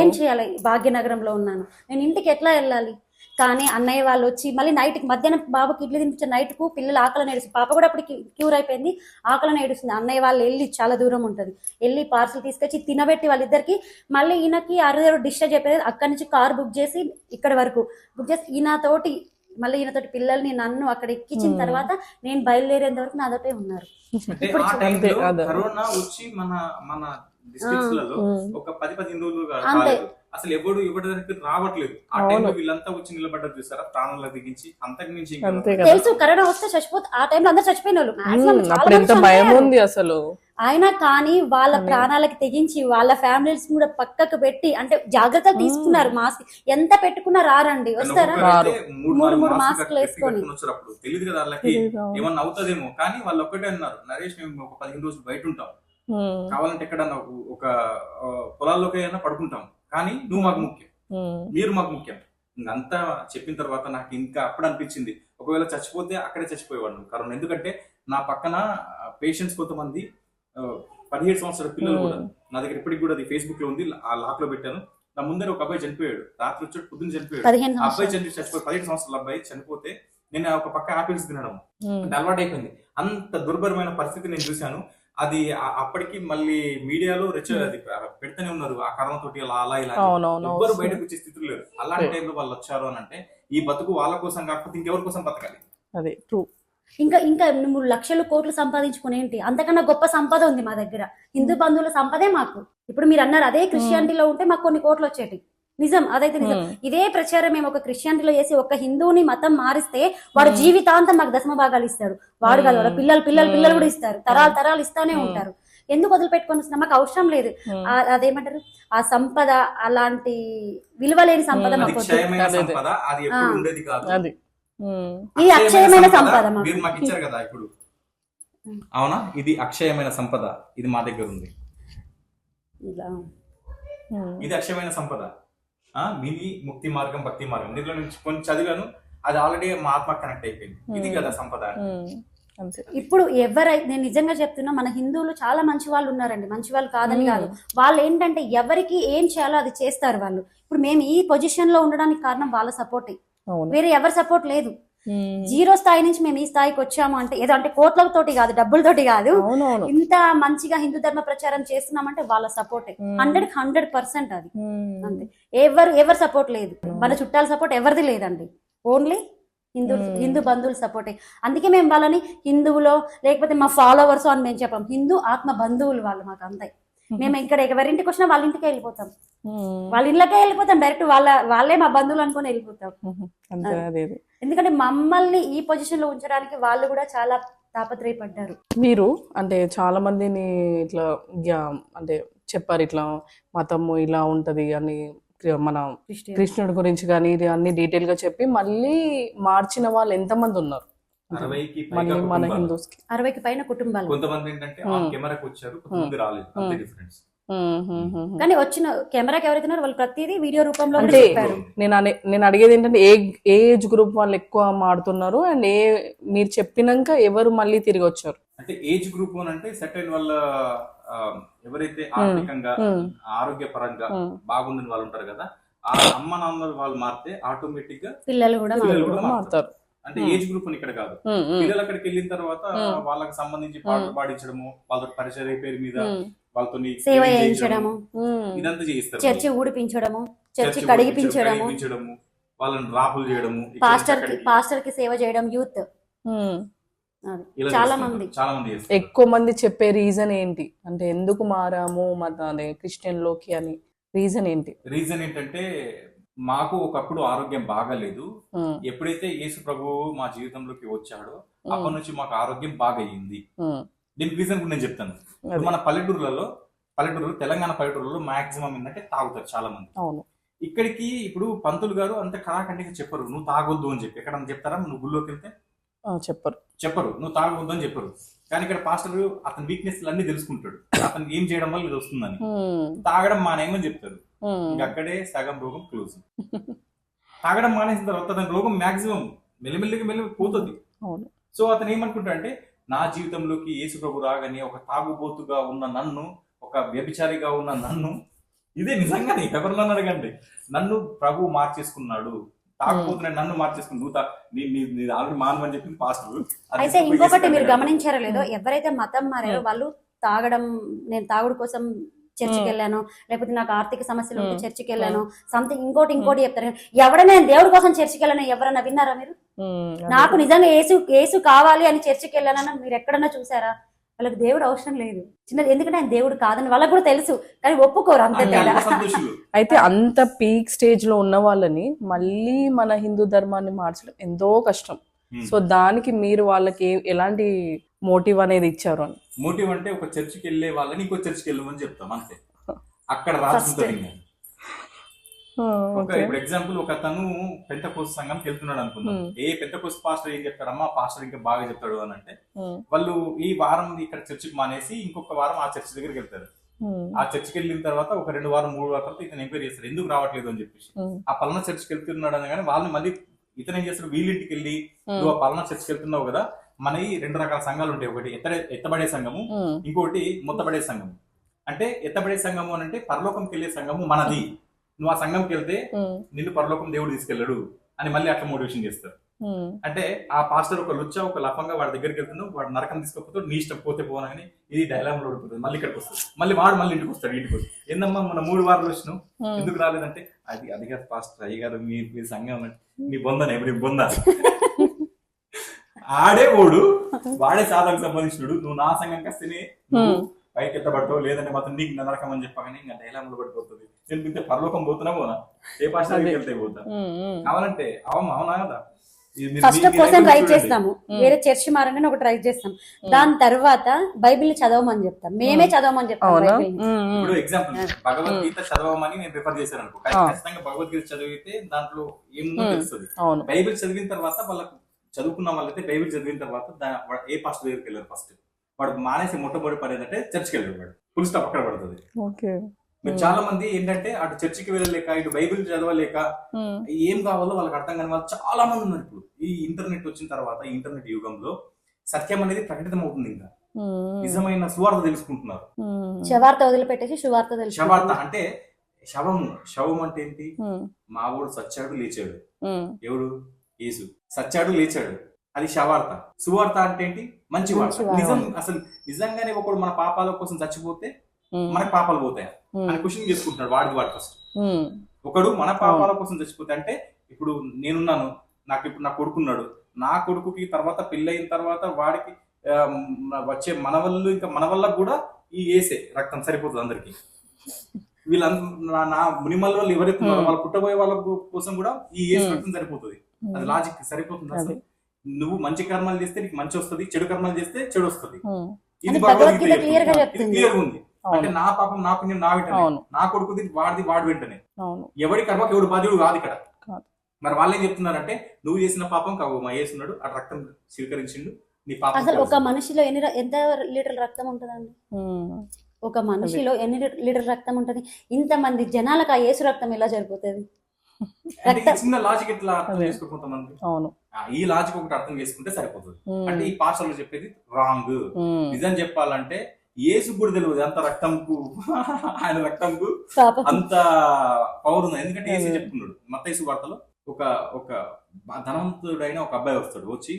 ఏం చేయాలి? భాగ్యనగరంలో ఉన్నాను, నేను ఇంటికి ఎట్లా వెళ్ళాలి? కానీ అన్నయ్య వాళ్ళు వచ్చి మళ్ళీ నైట్కి మధ్యాహ్నం బాబుకి ఇడ్లీ తినిపించారు, నైట్కు పిల్లలు ఆకలి ఏడుస్తుంది, పాప కూడా అప్పటికి క్యూర్ అయిపోయింది, ఆకలి ఏడుస్తుంది. అన్నయ్య వాళ్ళు వెళ్ళి చాలా దూరం ఉంటుంది, వెళ్ళి పార్సల్ తీసుకొచ్చి తినబెట్టి వాళ్ళిద్దరికి మళ్ళీ ఈయనకి 6 డిశ్చార్జ్ అయిపోయింది. అక్కడి నుంచి కార్ బుక్ చేసి ఇక్కడ వరకు బుక్ చేసి ఈయనతోటి మళ్ళీ ఈయనతోటి పిల్లల్ని నన్ను అక్కడ ఎక్కించిన తర్వాత నేను బయలుదేరేంత వరకు నాతోటే ఉన్నారు. ఇప్పుడు కరోనా వచ్చి మన డిస్ట్రిక్ట్స్ లలో ఒక 10-15 రోజులు కాలేదు, అసలు ఎవడు దగ్గరికి రావట్లేదు. ఆ టైంలో వీళ్ళంతా వచ్చి నిలబడ్డారు చూసారా, ప్రాణాలకు దిగించి. అంతకు మించి తెలుసు కరోనా వస్తే చచ్చిపోతే ఆ టైంలో అందరు చచ్చిపోయిన వాళ్ళు అసలు. అయినా కానీ వాళ్ళ ప్రాణాలకి తెగించి వాళ్ళ ఫ్యామిలీస్ కూడా పక్కకు పెట్టి అంటే జాగ్రత్తలు తీసుకున్నారు. మాస్క్ ఎంత పెట్టుకున్నా రారండి, వస్తారా 3 మాస్క్లు వేసుకొని. తెలియదు కదా వాళ్ళకి ఏమన్నా అవుతుందేమో, కానీ వాళ్ళు ఒక్కటే అన్నారు, నరేష్ మేము ఒక 15 రోజులు బయట ఉంటాం, కావాలంటే ఎక్కడన్నా ఒక పొలాల్లోకి అయినా పడుకుంటాం, కానీ నువ్వు మాకు ముఖ్యం, మీరు మాకు ముఖ్యం. అంతా చెప్పిన తర్వాత నాకు ఇంకా అప్పుడు అనిపించింది, ఒకవేళ చచ్చిపోతే అక్కడే చచ్చిపోయేవాడు కరోనా. ఎందుకంటే నా పక్కన పేషెంట్స్ కొంతమంది 17 సంవత్సరాల పిల్లలు కూడా నా దగ్గర ఇప్పటికి కూడా అది ఫేస్బుక్ లో ఉంది, ఆ లాక్ లో పెట్టాను. నా ముందర ఒక అబ్బాయి చనిపోయాడు, రాత్రి వచ్చాడు, పొద్దున్న చనిపోయాడు. అబ్బాయి చచ్చిపోయి 15 సంవత్సరాల అబ్బాయి చనిపోతే నేను ఒక పక్క ఆపిల్స్ తినడం అంటే అలవాటు అయిపోయింది. అంత దుర్భరమైన పరిస్థితి నేను చూశాను. అది అప్పటికి మళ్ళీ మీడియాలో అది పెడుతూనే ఉన్నారు, ఆ కరోనా తోటి అలా ఇలా ఎవ్వరు బయటకు వచ్చే స్థితిలో లేరు. అలాంటి టైంలో వాళ్ళు వచ్చారు అని అంటే ఈ బతుకు వాళ్ళ కోసం కాకపోతే ఇంకెవరి కోసం బతకాలి? అదే ట్రూ. ఇంకా నువ్వు లక్షలు కోట్లు సంపాదించుకునేంటి, అంతకన్నా గొప్ప సంపద ఉంది మా దగ్గర. హిందూ బంధువుల సంపదే మాకు. ఇప్పుడు మీరు అన్నారు అదే క్రిస్టియానిటీలో ఉంటే మాకు కొన్ని కోట్లు వచ్చేటి, నిజం, అదైతే నిజం. ఇదే ప్రచారం మేము ఒక క్రిస్టియానిటీలో చేసి ఒక హిందువుని మతం మారిస్తే వాడు జీవితాంతం మాకు 10వ భాగాలు ఇస్తాడు. వాడు కాదు, వాడు పిల్లలు కూడా ఇస్తారు, తరాలు ఇస్తానే ఉంటారు. ఎందుకు వదిలిపెట్టుకొని వస్తున్నా? మాకు అవసరం లేదు. అదేమంటారు, ఆ సంపద అలాంటి విలువలేని సంపద మాకు. ఇది అక్షయమైన సంపద మీరు మాకు ఇచ్చారు కదా ఇప్పుడు, అవునా? ఇది అక్షయమైన సంపద, ఇది మా దగ్గర ఉంది. ఇది అక్షయమైన సంపద. మిని ముక్తి మార్గం, భక్తి మార్గం, దీంట్లో నుంచి కొంచెం చదివాను, అది ఆల్రెడీ మా ఆత్మ కనెక్ట్ అయిపోయింది. ఇది కదా సంపద. ఇప్పుడు నేను నిజంగా చెప్తున్నా, మన హిందువులు చాలా మంచి వాళ్ళు ఉన్నారండి, మంచి వాళ్ళు కాదని కాదు. వాళ్ళు ఏంటంటే ఎవరికి ఏం చేయాలో అది చేస్తారు వాళ్ళు. ఇప్పుడు మేము ఈ పొజిషన్ లో ఉండడానికి కారణం వాళ్ళ సపోర్టే, వేరే ఎవరి సపోర్ట్ లేదు. 0 స్థాయి నుంచి మేము ఈ స్థాయికి వచ్చాము అంటే ఏదో అంటే కోట్లతోటి కాదు, డబ్బులతోటి కాదు, ఇంత మంచిగా హిందూ ధర్మ ప్రచారం చేస్తున్నామంటే వాళ్ళ సపోర్టే. 100% అది అంతే. ఎవరు సపోర్ట్ లేదు, మన చుట్టాల సపోర్ట్ ఎవరిది లేదండి, ఓన్లీ హిందూ బంధువుల సపోర్టే. అందుకే మేము వాళ్ళని హిందువులో లేకపోతే మా ఫాలోవర్స్ అని మేము చెప్పాం, హిందూ ఆత్మ బంధువులు వాళ్ళు మాకు అంతే. మేము ఇక్కడ ఎవరింటికి వచ్చినా వాళ్ళ ఇంటికే వెళ్ళిపోతాం, వాళ్ళ ఇళ్ళకే వెళ్ళిపోతాం, డైరెక్ట్ వాళ్ళే మా బంధువులు అనుకుని వెళ్ళిపోతాం. ఎందుకంటే మమ్మల్ని ఈ పొజిషన్ లో ఉంచడానికి వాళ్ళు కూడా చాలా తాపత్రయపడ్డారు. మీరు అంటే చాలా మందిని ఇట్లా అంటే చెప్పారు, ఇట్లా మతము ఇలా ఉంటది అని, మన కృష్ణుడి గురించి కానీ ఇది అన్ని డీటెయిల్ గా చెప్పి మళ్ళీ మార్చిన వాళ్ళు ఎంతమంది ఉన్నారు? 60కి పైన కుటుంబాలు. కొంతమంది ఏంటంటే కెమెరాకి వచ్చారు, కొంతమంది రాలేదు, అంతే డిఫరెన్స్. కానీ వచ్చిన కెమెరాకి ఎవరైతే వాళ్ళు ప్రతిదీ వీడియో రూపంలో చెప్పారు. నేను అడిగేది ఏంటంటే ఏ ఏజ్ గ్రూప్ వాళ్ళు ఎక్కువ మాడుతున్నారు, అండ్ మీరు చెప్పినాక ఎవరు మళ్ళీ తిరిగి వచ్చారు? అంటే ఏజ్ గ్రూప్ అంటే సెటైన్ వాళ్ళ ఎవరైతే ఆర్థికంగా ఆరోగ్యపరంగా బాగుండని వాళ్ళు ఉంటారు కదా, ఆ అమ్మ నాన్న వాళ్ళు మారితే ఆటోమేటిక్ గా పిల్లలు కూడా మారుతారు. అంటే ఏజ్ గ్రూప్ ఇక్కడ కాదు, పిల్లలు అక్కడికి వెళ్ళిన తర్వాత వాళ్ళకి సంబంధించి పాటలు పాడించడము, వాళ్ళతో పరిచయ పేరు మీద వాళ్ళతో సేవ చేయించడము, ఇదంతా చేయిస్తారు. చర్చి ఊడిపించడము, చర్చి కడిగిపించడము, వాళ్ళని రాపులు చేయడము, పాస్టర్ కి సేవ చేయడం, యూత్ చాలా మంది ఎక్కువ మంది చెప్పే రీజన్ ఏంటి అంటే ఎందుకు మారాము క్రిస్టియన్ లోకి అని? రీజన్ ఏంటంటే మాకు ఒకప్పుడు ఆరోగ్యం బాగాలేదు, ఎప్పుడైతే యేసు ప్రభువు మా జీవితంలోకి వచ్చాడో అప్పటి నుంచి మాకు ఆరోగ్యం బాగా అయ్యింది. దీనికి రీజన్ కూడా నేను చెప్తాను. మన పల్లెటూరు తెలంగాణ పల్లెటూరులో మాక్సిమం ఏంటంటే తాగుతారు చాలా మంది. ఇక్కడికి ఇప్పుడు పంతులు గారు అంత కళాఖండిగా చెప్పరు నువ్వు తాగొద్దు అని చెప్పి. ఎక్కడ చెప్తారా? నువ్వు గుళ్ళోకి వెళ్తే చెప్పరు నువ్వు తాగొద్దు అని చెప్పరు. కానీ ఇక్కడ పాస్టర్ అతని వీక్నెస్ అన్ని తెలుసుకుంటాడు, అతనికి ఏం చేయడం వల్ల ఇది వస్తుందని. తాగడం మానేయమని చెప్తారు. ఇంక అక్కడే సగం రోగం క్లోజ్. తాగడం మానేసిన తర్వాత అతని రోగం మాక్సిమం మెల్లిమెల్లి పోతుంది. సో అతను ఏమనుకుంటాడు అంటే, నా జీవితంలోకి యేసు ప్రభు రాగానే ఒక తాగుబోతుగా ఉన్న నన్ను, ఒక వ్యభిచారిగా ఉన్న నన్ను, ఇదే నిజంగానే ఎవరినన్ను అడగండి, నన్ను ప్రభు మార్చేసుకున్నాడు, తాగుబోతున్నా నన్ను మార్చేసుకుని నువ్వు ఆల్రెడీ మానవని చెప్పింది పాస్టర్. అయితే ఇంకొకటి మీరు గమనించారో లేదో, ఎవరైతే మతం మారారో వాళ్ళు తాగడం, నేను తాగుడు కోసం చర్చికి వెళ్ళాను, లేకపోతే నాకు ఆర్థిక సమస్యలు ఉంటే చర్చికి వెళ్ళాను, సంథింగ్ ఇంకోటి చెప్తారు. ఎవరైనా నేను దేవుడి కోసం చర్చికి వెళ్ళాను ఎవరైనా విన్నారా మీరు? నాకు నిజంగా యేసు కావాలి అని చర్చికి వెళ్ళానని మీరు ఎక్కడన్నా చూసారా? వాళ్ళకి దేవుడు అవసరం లేదు. చిన్నది ఎందుకంటే ఆయన దేవుడు కాదని వాళ్ళకి కూడా తెలుసు, కానీ ఒప్పుకోరు అంతే. అయితే అంత పీక్ స్టేజ్ లో ఉన్న వాళ్ళని మళ్ళీ మన హిందూ ధర్మాన్ని మార్చడం ఎంతో కష్టం. సో దానికి మీరు వాళ్ళకి ఎలాంటి మోటివ్ అనేది ఇచ్చారు అని? మోటివ్ అంటే ఒక చర్చికి వెళ్ళే వాళ్ళని ఇంకో చర్చికి వెళ్ళమని చెప్తాం అంతే. అక్కడ రాసుకుంటారు. ఇప్పుడు ఎగ్జాంపుల్, ఒక తను పెంతకోస్తు సంఘంకి వెళ్తున్నాడు అనుకుందాం. ఏ పెంతకోస్తు పాస్టర్ ఏం చెప్తాడమ్మా, పాస్టర్ ఇంకా బాగా చెప్తాడు అని అంటే, వాళ్ళు ఈ వారం ఇక్కడ చర్చికి మానేసి ఇంకొక వారం ఆ చర్చి దగ్గరికి వెళ్తారు. ఆ చర్చికి వెళ్ళిన తర్వాత ఒక 2 వారం 3 వారాల తర్వాత ఇతను ఎంక్వైరీ చేస్తారు ఎందుకు రావట్లేదు అని చెప్పేసి. ఆ పలానా చర్చికి వెళ్తున్నాడు అని కానీ వాళ్ళని మళ్ళీ ఇతను ఏం చేస్తాడు, వీళ్ళింటికి వెళ్ళి నువ్వు ఆ పలానా చర్చికి వెళ్తున్నావు కదా, మనకి 2 రకాల సంఘాలు ఉంటాయి. ఒకటి ఎత్తబడే సంఘము, ఇంకోటి మొత్తబడే సంఘము. అంటే ఎత్తబడే సంఘము అని అంటే పరలోకంకి వెళ్ళే సంఘము మనది, నువ్వు ఆ సంఘంకి వెళ్తే నిన్ను పరలోకం దేవుడు తీసుకెళ్ళడు అని మళ్ళీ అట్లా మోటివేషన్ చేస్తారు. అంటే ఆ పాస్టర్ ఒక లుచ్చ ఒక లఫంగా వాడి దగ్గరికి వెళ్తున్నావు, వాడు నరకం తీసుకపోతే నీ ఇష్టం పోతే పోనని ఇది డైలాగ్ లో ఓడిపోతుంది. మళ్ళీ ఇక్కడికి వస్తుంది, మళ్ళీ వాడు మళ్ళీ ఇంటికి వస్తాడు. ఇంటికి వస్తుంది, ఏందమ్మా మన 3 వారాలు వచ్చినావు ఎందుకు రాలేదంటే, అది కాదు పాస్టర్, అయ్యి కాదు మీ సంఘం అంటే నీ బొందనే నీ బొంద. ఆడే వాడే సాధనకు సంబంధించినడు, నువ్వు నా సంఘం కస్తేనే పైకి ఎత్తబడతావు, లేదంటే మాత్రం నీకు నరకం అని చెప్పగానే ఇంకా డైలాగ్ లో పడిపోతుంది. నేను ఇంత పరలోకం పోతున్నా పోనా, ఏ పాస్టర్ వెళ్తే పోతా కావాలంటే అవునా కదా. ఫస్ట్ క్వశ్చన్ ట్రై చేస్తాము, వేరే చర్చి మారంగానే ఒక ట్రై చేస్తాం, దాని తర్వాత బైబిల్ చదవమని చెప్తాం, మేమే చదవమని చెప్తాం. ఇప్పుడు ఎగ్జాంపుల్ భగవద్గీత చదవమని నేను రిఫర్ చేశాను అనుకో, ఖచ్చితంగా భగవద్గీత చదివితే దాంట్లో ఏముందో తెలుస్తుంది. బైబిల్ చదివిన తర్వాత వాళ్ళకు చదువుకున్న వాళ్ళైతే బైబిల్ చదివిన తర్వాత ఏ పాస్టర్ దగ్గరికి వెళ్ళారు, ఫస్ట్ వాడు మానేసి మొట్టమొదటి పని ఏంటంటే చర్చికి వెళ్ళాడు, వాడు ఫుల్ స్టాప్ అక్కడ పడుతుంది. మీరు చాలా మంది ఏంటంటే అటు చర్చికి వెళ్ళలేక ఇటు బైబిల్ చదవలేక ఏం కావాలో వాళ్ళకి అర్థం కాని వాళ్ళు చాలా మంది ఉన్నారు. ఇప్పుడు ఈ ఇంటర్నెట్ వచ్చిన తర్వాత, ఈ ఇంటర్నెట్ యుగంలో సత్యం అనేది ప్రకటితం అవుతుంది, ఇంకా నిజమైన సువార్త తెలుసుకుంటున్నారు. శవార్త వదిలిపెట్టేసి శువార్త శవార్త అంటే శవం అంటే ఏంటి, మా ఊడు సచ్చాడు లేచాడు, ఎవడు యేసు సచ్చాడు లేచాడు, అది శవార్త. సువార్త అంటే ఏంటి, మంచి వార్త. నిజం, అసలు నిజంగానే ఒకడు మన పాపాల కోసం చచ్చిపోతే మనకి పాపాలు పోతాయా అని క్వశ్చన్ చేసుకుంటున్నాడు వాడు ఫస్ట్. ఒకడు మన పాపాల కోసం చచ్చిపోతే, అంటే ఇప్పుడు నేనున్నాను, నాకు ఇప్పుడు నా కొడుకున్నాడు, నా కొడుకుకి తర్వాత పెళ్ళయిన తర్వాత వాడికి వచ్చే మనవళ్ళు, ఇంకా మన వల్ల కూడా ఈ ఏసే రక్తం సరిపోతుంది అందరికి. వీళ్ళందరూ నా మునిమల్ వాళ్ళు ఎవరైతే వాళ్ళు పుట్టబోయే వాళ్ళ కోసం కూడా ఈ ఏసు రక్తం సరిపోతుంది. అది లాజిక్ సరిపోతుంది. అసలు నువ్వు మంచి కర్మాలు చేస్తే నీకు మంచి వస్తుంది, చెడు కర్మాలు చేస్తే చెడు వస్తుంది. ఇది భగవద్గీత క్లియర్ ఉంది. అంటే నా పాపం నాకు నేను నా వెంటనే, నా కొడుకుది వాడిది వాడు వెంటనే, ఎవడి కర్మకు ఎవడు బాధ్యుడు కాదు ఇక్కడ. మరి వాళ్ళు ఏం చెప్తున్నారంటే, నువ్వు చేసిన పాపం కావు మా యేసున్నాడు, ఆ రక్తం స్వీకరించిండు, నీ పాపం. అసలు ఒక మనిషిలో ఎంత లీటర్ రక్తం ఉంటుందండి? ఒక మనిషిలో ఎన్ని లీటర్ రక్తం ఉంటది? ఇంతమంది జనాలకు ఆ యేసు రక్తం ఎలా సరిపోతుంది? చిన్న లాజిక్ ఎట్లా అర్థం చేసుకోకుంటామండి. ఈ లాజిక్ ఒకటి అర్థం చేసుకుంటే సరిపోతుంది. అంటే ఈ పాస్టర్లు చెప్పేది రాంగ్. నిజం చెప్పాలంటే యేసు కూడా తెలియదు అంత రక్తంకు, ఆయన రక్తంకు అంత పవర్ ఉంది. ఎందుకంటే యేసు చెప్తున్నాడు మత్తయి సువార్తలో, ఒక ధనవంతుడైన ఒక అబ్బాయి వస్తాడు, వచ్చి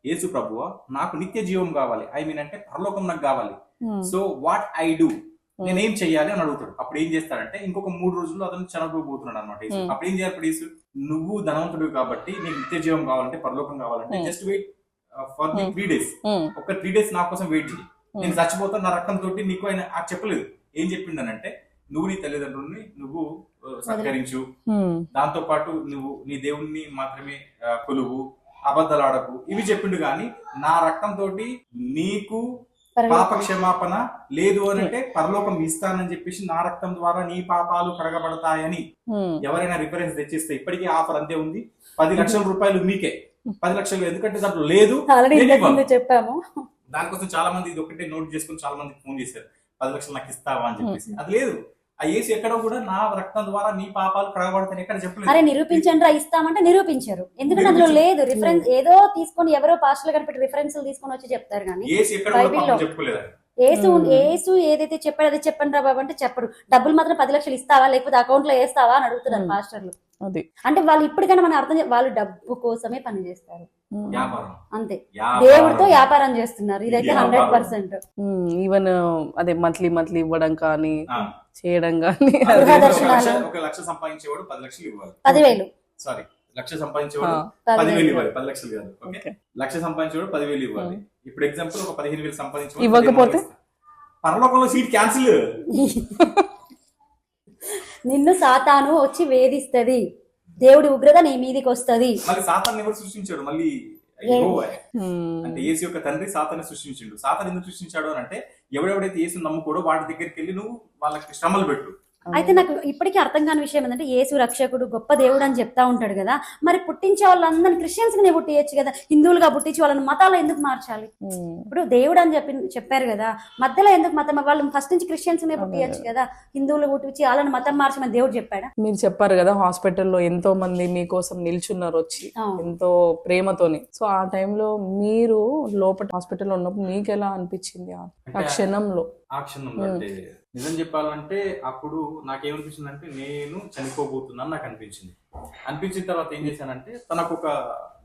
యేసు ప్రభువా నాకు నిత్య జీవం కావాలి, ఐ మీన్ అంటే పరలోకం నాకు కావాలి, సో వాట్ ఐ డూ, నేనేం చెయ్యాలి అని అడుగుతాడు. అప్పుడు ఏం చేస్తాడంటే, ఇంకొక 3 రోజుల్లో అతను చనిపోబోతున్నాడు అనమాట. అప్పుడు ఏం చేయాలి, యేసు నువ్వు ధనవంతుడు కాబట్టి నీకు నిత్య జీవం కావాలంటే, పరలోకం కావాలంటే just wait for the 3 days, ఒక 3 days నా కోసం వెయిట్ చేయి, నేను చచ్చిపోతాను నా రక్తం తోటి నీకు. ఆయన చెప్పలేదు, ఏం చెప్పిండనంటే, నువ్వు నీ తల్లిదండ్రుల్ని నువ్వు సత్కరించు, దాంతో పాటు నువ్వు నీ దేవుణ్ణి మాత్రమే కొలువు, అబద్ధాలు ఆడకు, ఇవి చెప్పిండు. కానీ నా రక్తం తోటి నీకు పాప క్షమాపణ లేదు అని అంటే పరలోకం ఇస్తానని చెప్పేసి నా రక్తం ద్వారా నీ పాపాలు కడగబడతాయని ఎవరైనా రిఫరెన్స్ తెచ్చిస్తే ఇప్పటికీ ఆఫర్ అంతే ఉంది. 10 లక్షల రూపాయలు మీకే. 10 లక్షలు ఎందుకంటే దాంట్లో లేదు. చెప్పాము. దానికోసం చాలా మంది ఇది ఒకటే నోట్ చేసుకుని చాలా మంది ఫోన్ చేశారు 10 లక్షలు నాకు ఇస్తావా అని చెప్పేసి. అది లేదు. ఆ యేసు ఎక్కడ కూడా నా రక్తం ద్వారా నీ పాపాలు కడగబడతాయని ఎక్కడ చెప్పలేదు. అరే నిరూపించండి రా ఇస్తామంటే నిరూపించారు. ఎందుకంటే అందులో లేదు రిఫరెన్స్. ఏదో తీసుకొని ఎవరో పాస్టర్లు కనిపెట్టి రిఫరెన్స్లు తీసుకొని వచ్చి చెప్తారు కానీ యేసు ఎక్కడ కూడా పాపం చెప్పుకోలేదు. ఏసు ఏదైతే చెప్పాడు అదే చెప్పండి రా బాబు అంటే చెప్పడు. డబ్బులు మాత్రం 10 లక్షలు ఇస్తావా లేకపోతే అకౌంట్ లో వేస్తావా అని అడుగుతున్నారు పాస్టర్లు. అంటే వాళ్ళు ఇప్పటికైనా మనం అర్థం వాళ్ళు డబ్బు కోసమే పని చేస్తారు అంతే. దేవుడితో వ్యాపారం చేస్తున్నారు. ఇదైతే 100%. ఈవెన్ అదే మంత్లీ ఇవ్వడం కానీ చేయడం కానీ. 1 లక్ష సంపాదించేవాడు 10 లక్షలు ఇవ్వాలి. 10,000 సారీ, లక్ష సంపాదించేవాడు 10,000 ఇవ్వాలి. 10 లక్షలు కాదు. ఓకే, లక్ష సంపాదించేవాడు 10,000 ఇవ్వాలి. ఇప్పుడు ఎగ్జాంపుల్ ఒక 15,000 సంపాదించేవాడు ఇవ్వకపోతే పరలోకంలో సీట్ క్యాన్సిల్. నిన్ను సాతాను వచ్చి వేధిస్తది. దేవుడి ఉగ్రత నీ మీదికి వస్తది. మళ్ళీ సాతాన్ని ఎవరు సృష్టించాడు? మళ్ళీ అంటే యేసు యొక్క తండ్రి సాతాన్ని సృష్టించాడు. సాతాన్ని ఎందుకు సృష్టించాడు అని అంటే ఎవడెవడైతే యేసు నమ్ముకోడో వాడి దగ్గరికి వెళ్ళి నువ్వు వాళ్ళకి శ్రమలు పెట్టు. అయితే నాకు ఇప్పటికీ అర్థం కాని విషయం ఏంటంటే యేసు రక్షకుడు గొప్ప దేవుడు అని చెప్తా ఉంటాడు కదా, మరి పుట్టించే వాళ్ళందరినీ క్రిస్టియన్స్ నే పుట్టియచ్చు కదా, హిందువులుగా పుట్టించి వాళ్ళని మతాలు ఎందుకు మార్చాలి? ఇప్పుడు దేవుడు అని చెప్పారు కదా, మధ్యలో ఎందుకు మతం? వాళ్ళు ఫస్ట్ నుంచి క్రిస్టియన్స్ నే పుట్టియచ్చు కదా, హిందువులు పుట్టించి వాళ్ళని మతం మార్చమని దేవుడు చెప్పాడా? మీరు చెప్పారు కదా హాస్పిటల్లో ఎంతో మంది మీకోసం నిల్చున్నారు వచ్చి ఎంతో ప్రేమతోని. సో ఆ టైంలో మీరు లోపల హాస్పిటల్లో ఉన్నప్పుడు మీకు ఎలా అనిపించింది ఆ క్షణంలో? ఆ క్షణంలో అంటే నిజం చెప్పాలంటే అప్పుడు నాకేమనిపించింది అంటే నేను చనిపోబోతున్నాను నాకు అనిపించింది. అనిపించిన తర్వాత ఏం చేశానంటే తనకు ఒక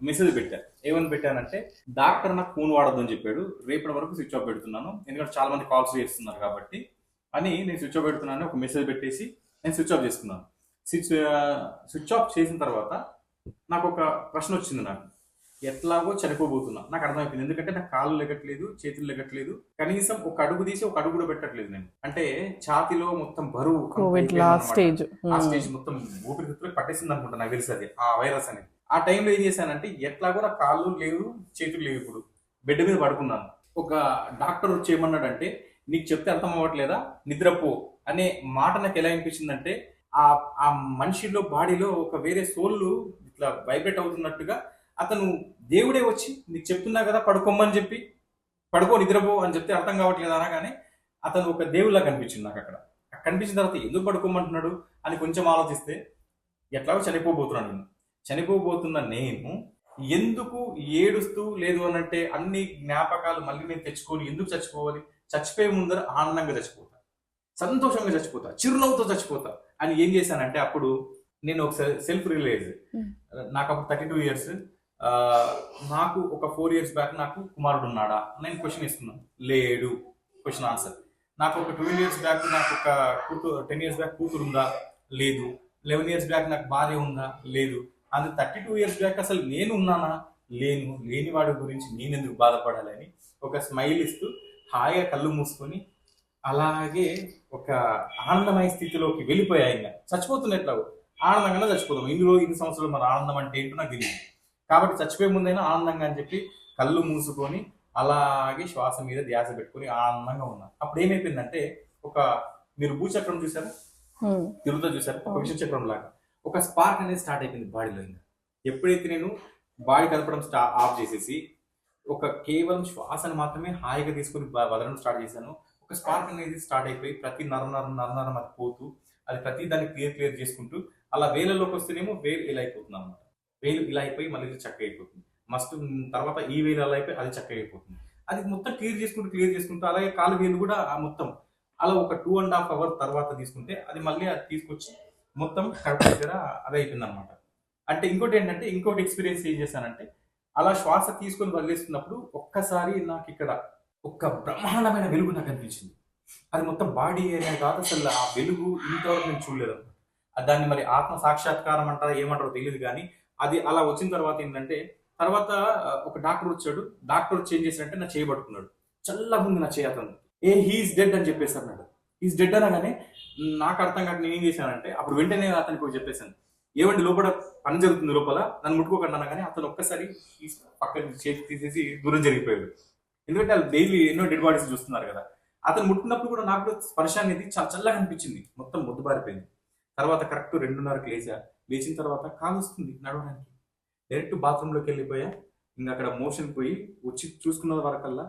మెసేజ్ పెట్టాను. ఏమని పెట్టానంటే డాక్టర్ నాకు ఫోన్ వాడద్దు అని చెప్పాడు. రేపటి వరకు స్విచ్ ఆఫ్ పెడుతున్నాను ఎందుకంటే చాలా మంది కాల్స్ చేస్తున్నారు కాబట్టి అని నేను స్విచ్ ఆఫ్ పెడుతున్నాను ఒక మెసేజ్ పెట్టేసి నేను స్విచ్ ఆఫ్ చేసుకున్నాను. స్విచ్ ఆఫ్ చేసిన తర్వాత నాకు ఒక ప్రశ్న వచ్చింది. నాకు ఎట్లాగో చనిపోబోతున్నా నాకు అర్థమైపోయింది. ఎందుకంటే నాకు కాళ్ళు లెగట్లేదు, చేతులు లెగట్లేదు, కనీసం ఒక అడుగు తీసి ఒక అడుగు కూడా పెట్టట్లేదు నేను. అంటే ఛాతిలో మొత్తం బరువు ఆ స్టేజ్ మొత్తం ఊపిరితిత్తులకు పట్టేసింది అనుకుంటా నాకు తెలిసి అది ఆ వైరస్ అనేది. ఆ టైంలో ఏం చేశానంటే ఎట్లాగో నాకు కాళ్ళు లేవు చేతులు లేవు. ఇప్పుడు బెడ్ మీద పడుకున్నాను. ఒక డాక్టర్ వచ్చి ఏమన్నాడంటే నీకు చెప్తే అర్థం అవ్వట్లేదా, నిద్రపో అనే మాట నాకు ఎలా అనిపించిందంటే ఆ మనిషిలో బాడీలో ఒక వేరే సోళ్ళు ఇట్లా వైబ్రేట్ అవుతున్నట్టుగా అతను దేవుడే వచ్చి నీకు చెప్తున్నా కదా పడుకోమని చెప్పి పడుకో నిద్రపో అని చెప్తే అర్థం కావట్లేదు అనగానే అతను ఒక దేవుళ్ళ కనిపించింది నాకు. అక్కడ కనిపించిన తర్వాత ఎందుకు పడుకోమంటున్నాడు అని కొంచెం ఆలోచిస్తే ఎట్లాగో చనిపోబోతున్న నేను ఎందుకు ఏడుస్తూ లేదు అని అంటే అన్ని జ్ఞాపకాలు మళ్ళీ నేను తెచ్చుకొని ఎందుకు చచ్చిపోవాలి? చచ్చిపోయే ముందర ఆనందంగా చచ్చిపోతా, సంతోషంగా చచ్చిపోతా, చిరునవ్వుతో చచ్చిపోతా అని ఏం చేశానంటే అప్పుడు నేను ఒక సెల్ఫ్ రియలైజ్. నాకు అప్పుడు 32 years. నాకు ఒక 4 years బ్యాక్ నాకు కుమారుడు ఉన్నాడా నేను క్వశ్చన్ ఇస్తున్నాను, లేడు. Question answer. నాకు ఒక 12 years బ్యాక్ నాకు ఒక 10 years బ్యాక్ కూతురు ఉందా? లేదు. 11 years బ్యాక్ నాకు భార్య ఉందా? లేదు. అది 32 years బ్యాక్ అసలు నేను ఉన్నానా? లేని వాడి గురించి నేను ఎందుకు బాధపడాలి అని ఒక స్మైల్ ఇస్తూ హాయిగా కళ్ళు మూసుకొని అలాగే ఒక ఆనందమయ స్థితిలోకి వెళ్ళిపోయాయి. ఇంకా చచ్చిపోతున్నట్లు ఆనందంగానే చచ్చిపోతాం. ఇన్ని సంవత్సరాలు మన ఆనందం అంటే ఏంటో నాకు తెలియదు కాబట్టి చచ్చిపోయే ముందైనా ఆనందంగా అని చెప్పి కళ్ళు మూసుకొని అలాగే శ్వాస మీద ధ్యాస పెట్టుకొని ఆనందంగా ఉన్నాను. అప్పుడు ఏమైపోయిందంటే మీరు భూచక్రం చూసారా, తిరుగుతో చూసారా, ఒక విష చక్రం లాగా ఒక స్పార్క్ అనేది స్టార్ట్ అయిపోయింది బాడీలో. ఇంకా ఎప్పుడైతే నేను బాడీ కదపడం ఆఫ్ చేసేసి కేవలం శ్వాసను మాత్రమే హాయిగా తీసుకొని వదలడం స్టార్ట్ చేశాను, ఒక స్పార్క్ అనేది స్టార్ట్ అయిపోయి ప్రతి నరం అది పోతూ అది ప్రతి దాన్ని క్లియర్ చేసుకుంటూ అలా వేలలోకి వస్తేనేమో వేలు ఇలా అయిపోతుంది అనమాట. వేలు ఇలా అయిపోయి మళ్ళీ చక్క అయిపోతుంది. మస్తు తర్వాత ఈ వేలు అలా అయిపోయి అది చక్క అయిపోతుంది. అది మొత్తం క్లియర్ చేసుకుంటూ అలాగే కాలు వేలు కూడా మొత్తం అలా ఒక 2.5 hours తర్వాత తీసుకుంటే అది మళ్ళీ అది తీసుకొచ్చి మొత్తం కడుపు దగ్గర అది అయిపోయింది అనమాట. అంటే ఇంకోటి ఎక్స్పీరియన్స్ ఏం చేశానంటే అలా శ్వాస తీసుకొని వదిలేస్తున్నప్పుడు ఒక్కసారి నాకు ఇక్కడ ఒక బ్రహ్మాండమైన వెలుగు నాకు అనిపించింది. అది మొత్తం బాడీ అనే కాదు, అసలు ఆ వెలుగు ఇంతవరకు నేను చూడలేదు. దాన్ని మరి ఆత్మ సాక్షాత్కారం అంటారా ఏమంటారో తెలియదు కానీ అది అలా వచ్చిన తర్వాత ఏంటంటే తర్వాత ఒక డాక్టర్ వచ్చాడు. డాక్టర్ వచ్చి ఏం చేశాడంటే నా చేయి పట్టుకున్నాడు. చల్లగా ఉంది నా చేయి. అతను హీఈస్ డెడ్ అని చెప్పేసి అన్నాడు. హీస్ డెడ్ అనగానే నాకు అర్థం కాక నేను ఏం చేశానంటే అప్పుడు వెంటనే అతనికి చెప్పేశాను, ఏమండి లోపల పని జరుగుతుంది లోపల నన్ను ముట్టుకోకండి అనగానే అతను ఒక్కసారి పక్కన చేతి తీసేసి దూరం జరిగిపోయాడు. ఎందుకంటే వాళ్ళు డైలీ ఎన్నో డెడ్ బాడీస్ చూస్తున్నారు కదా. అతను ముట్టినప్పుడు కూడా నాకు స్పర్శ అనేది చాలా చల్లగా అనిపించింది, మొత్తం మొద్దుబారిపోయింది. తర్వాత కరెక్ట్ 2:30కి లేచిన తర్వాత కాలు వస్తుంది నడవడానికి. డైరెక్ట్ బాత్రూంలోకి వెళ్ళిపోయా. ఇంకా అక్కడ మోషన్ పోయి వచ్చి చూసుకున్న వరకల్లా